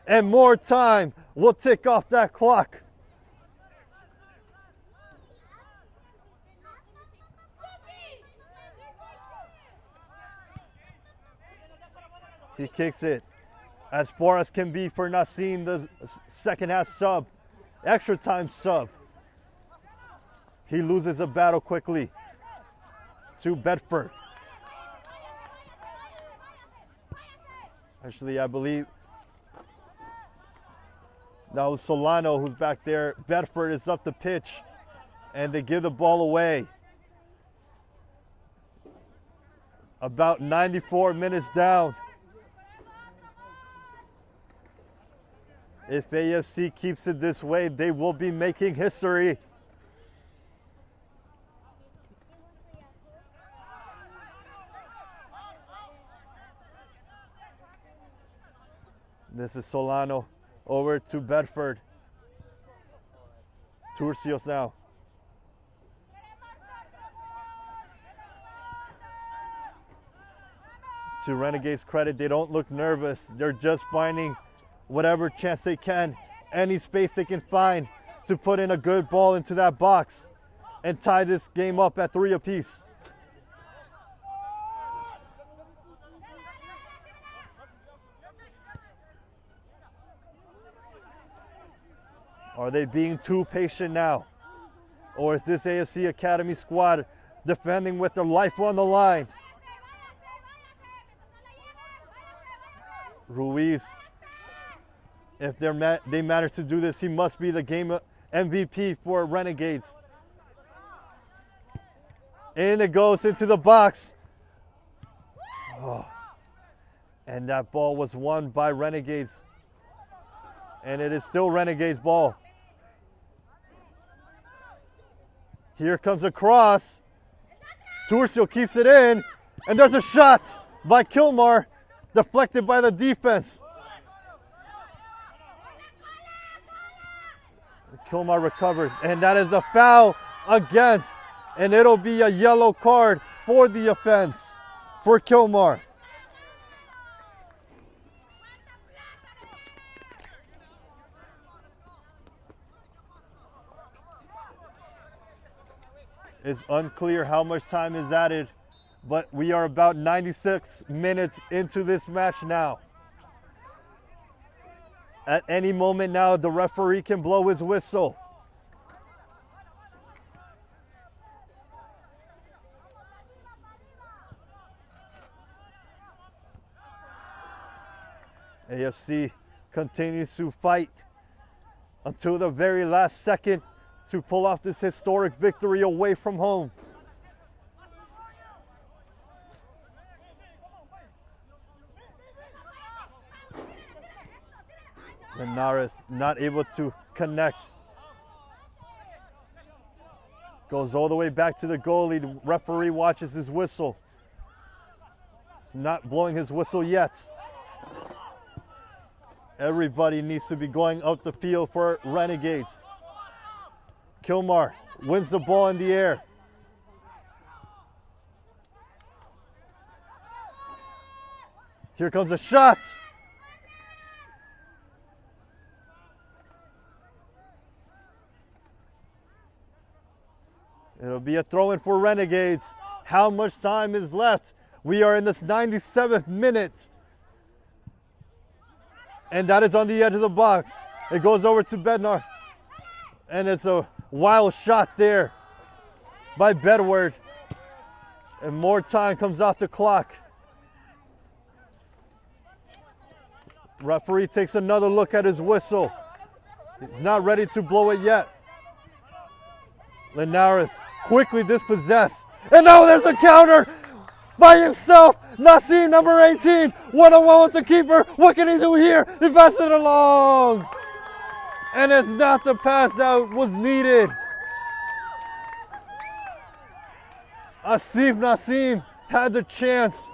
And more time will tick off that clock. He kicks it as far as can be for Nassim, the second half sub. Extra time sub. He loses a battle quickly to Bedford. Actually, I believe that was Solano who's back there. Bedford is up the pitch, and they give the ball away. About 94 minutes down. If AFC keeps it this way, they will be making history. This is Solano over to Bedford. Turcios now. To Renegades' credit, they don't look nervous. They're just finding whatever chance they can any space they can find to put in a good ball into that box and tie this game up at 3 apiece. Are they being too patient now? Or is this AFC Academy squad defending with their life on the line? Ruiz, if they manage to do this, he must be the game MVP for Renegades. In it goes into the box. Oh. And that ball was won by Renegades. And it is still Renegades' ball. Here comes a cross. Turcio keeps it in. And there's a shot by Kilmar, deflected by the defense. Kilmar recovers, and that is a foul against, and it'll be a yellow card for the offense for Kilmar. It's unclear how much time is added, but we are about 96 minutes into this match now. At any moment now, the referee can blow his whistle. AFC continues to fight until the very last second to pull off this historic victory away from home. Linares not able to connect. Goes all the way back to the goalie. The referee watches his whistle. He's not blowing his whistle yet. Everybody needs to be going up the field for Renegades. Kilmar wins the ball in the air. Here comes a shot. It'll be a throw-in for Renegades. How much time is left? We are in this 97th minute. And that is on the edge of the box. It goes over to Bednar. And it's a wild shot there by Bedward. And more time comes off the clock. Referee takes another look at his whistle. He's not ready to blow it yet. Linares quickly dispossessed. And now there's a counter by himself. Nassim, number 18, one-on-one with the keeper. What can he do here? He passes it along. And it's not the pass that was needed. Asif Nassim had the chance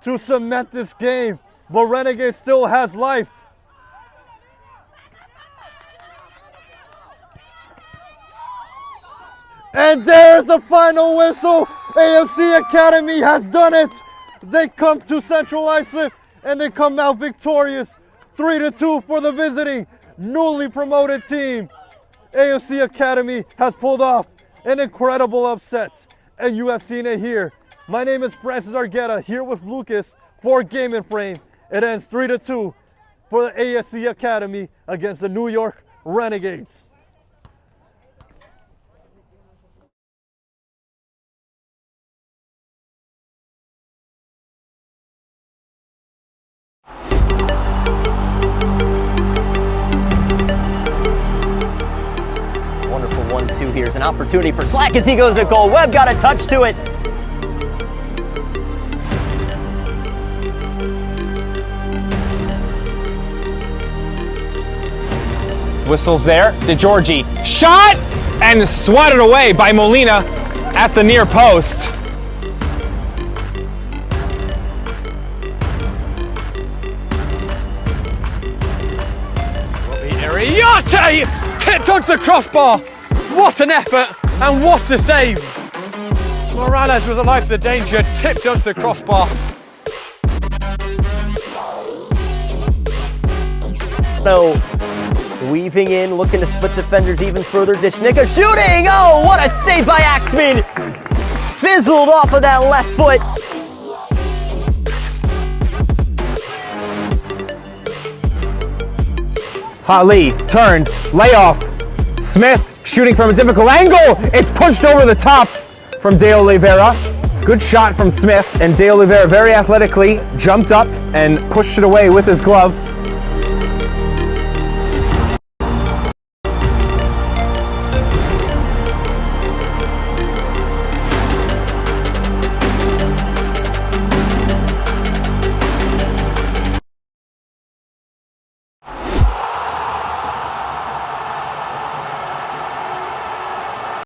to cement this game, but Renegade still has life. And there's the final whistle. AFC Academy has done it. They come to Central Islip and they come out victorious. 3-2 for the visiting newly promoted team. AFC Academy has pulled off an incredible upset, and you have seen it here. My name is Francis Argueta, here with Lucas for Game and Frame. It ends 3-2 for the AFC Academy against the New York Renegades. Wonderful 1-2 here. Here's an opportunity for Slack as he goes to goal. Webb got a touch to it. Whistles there. DeGiorgi shot and swatted away by Molina at the near post. Ariate tipped onto the crossbar. What an effort and what a save. Morales was alive to the danger, tipped onto the crossbar. So Weaving in, looking to split defenders even further. Ditchnicka shooting! Oh, what a save by Axman! Fizzled off of that left foot. Ali turns, layoff. Smith shooting from a difficult angle. It's pushed over the top from De Oliveira. Good shot from Smith, and De Oliveira very athletically jumped up and pushed it away with his glove.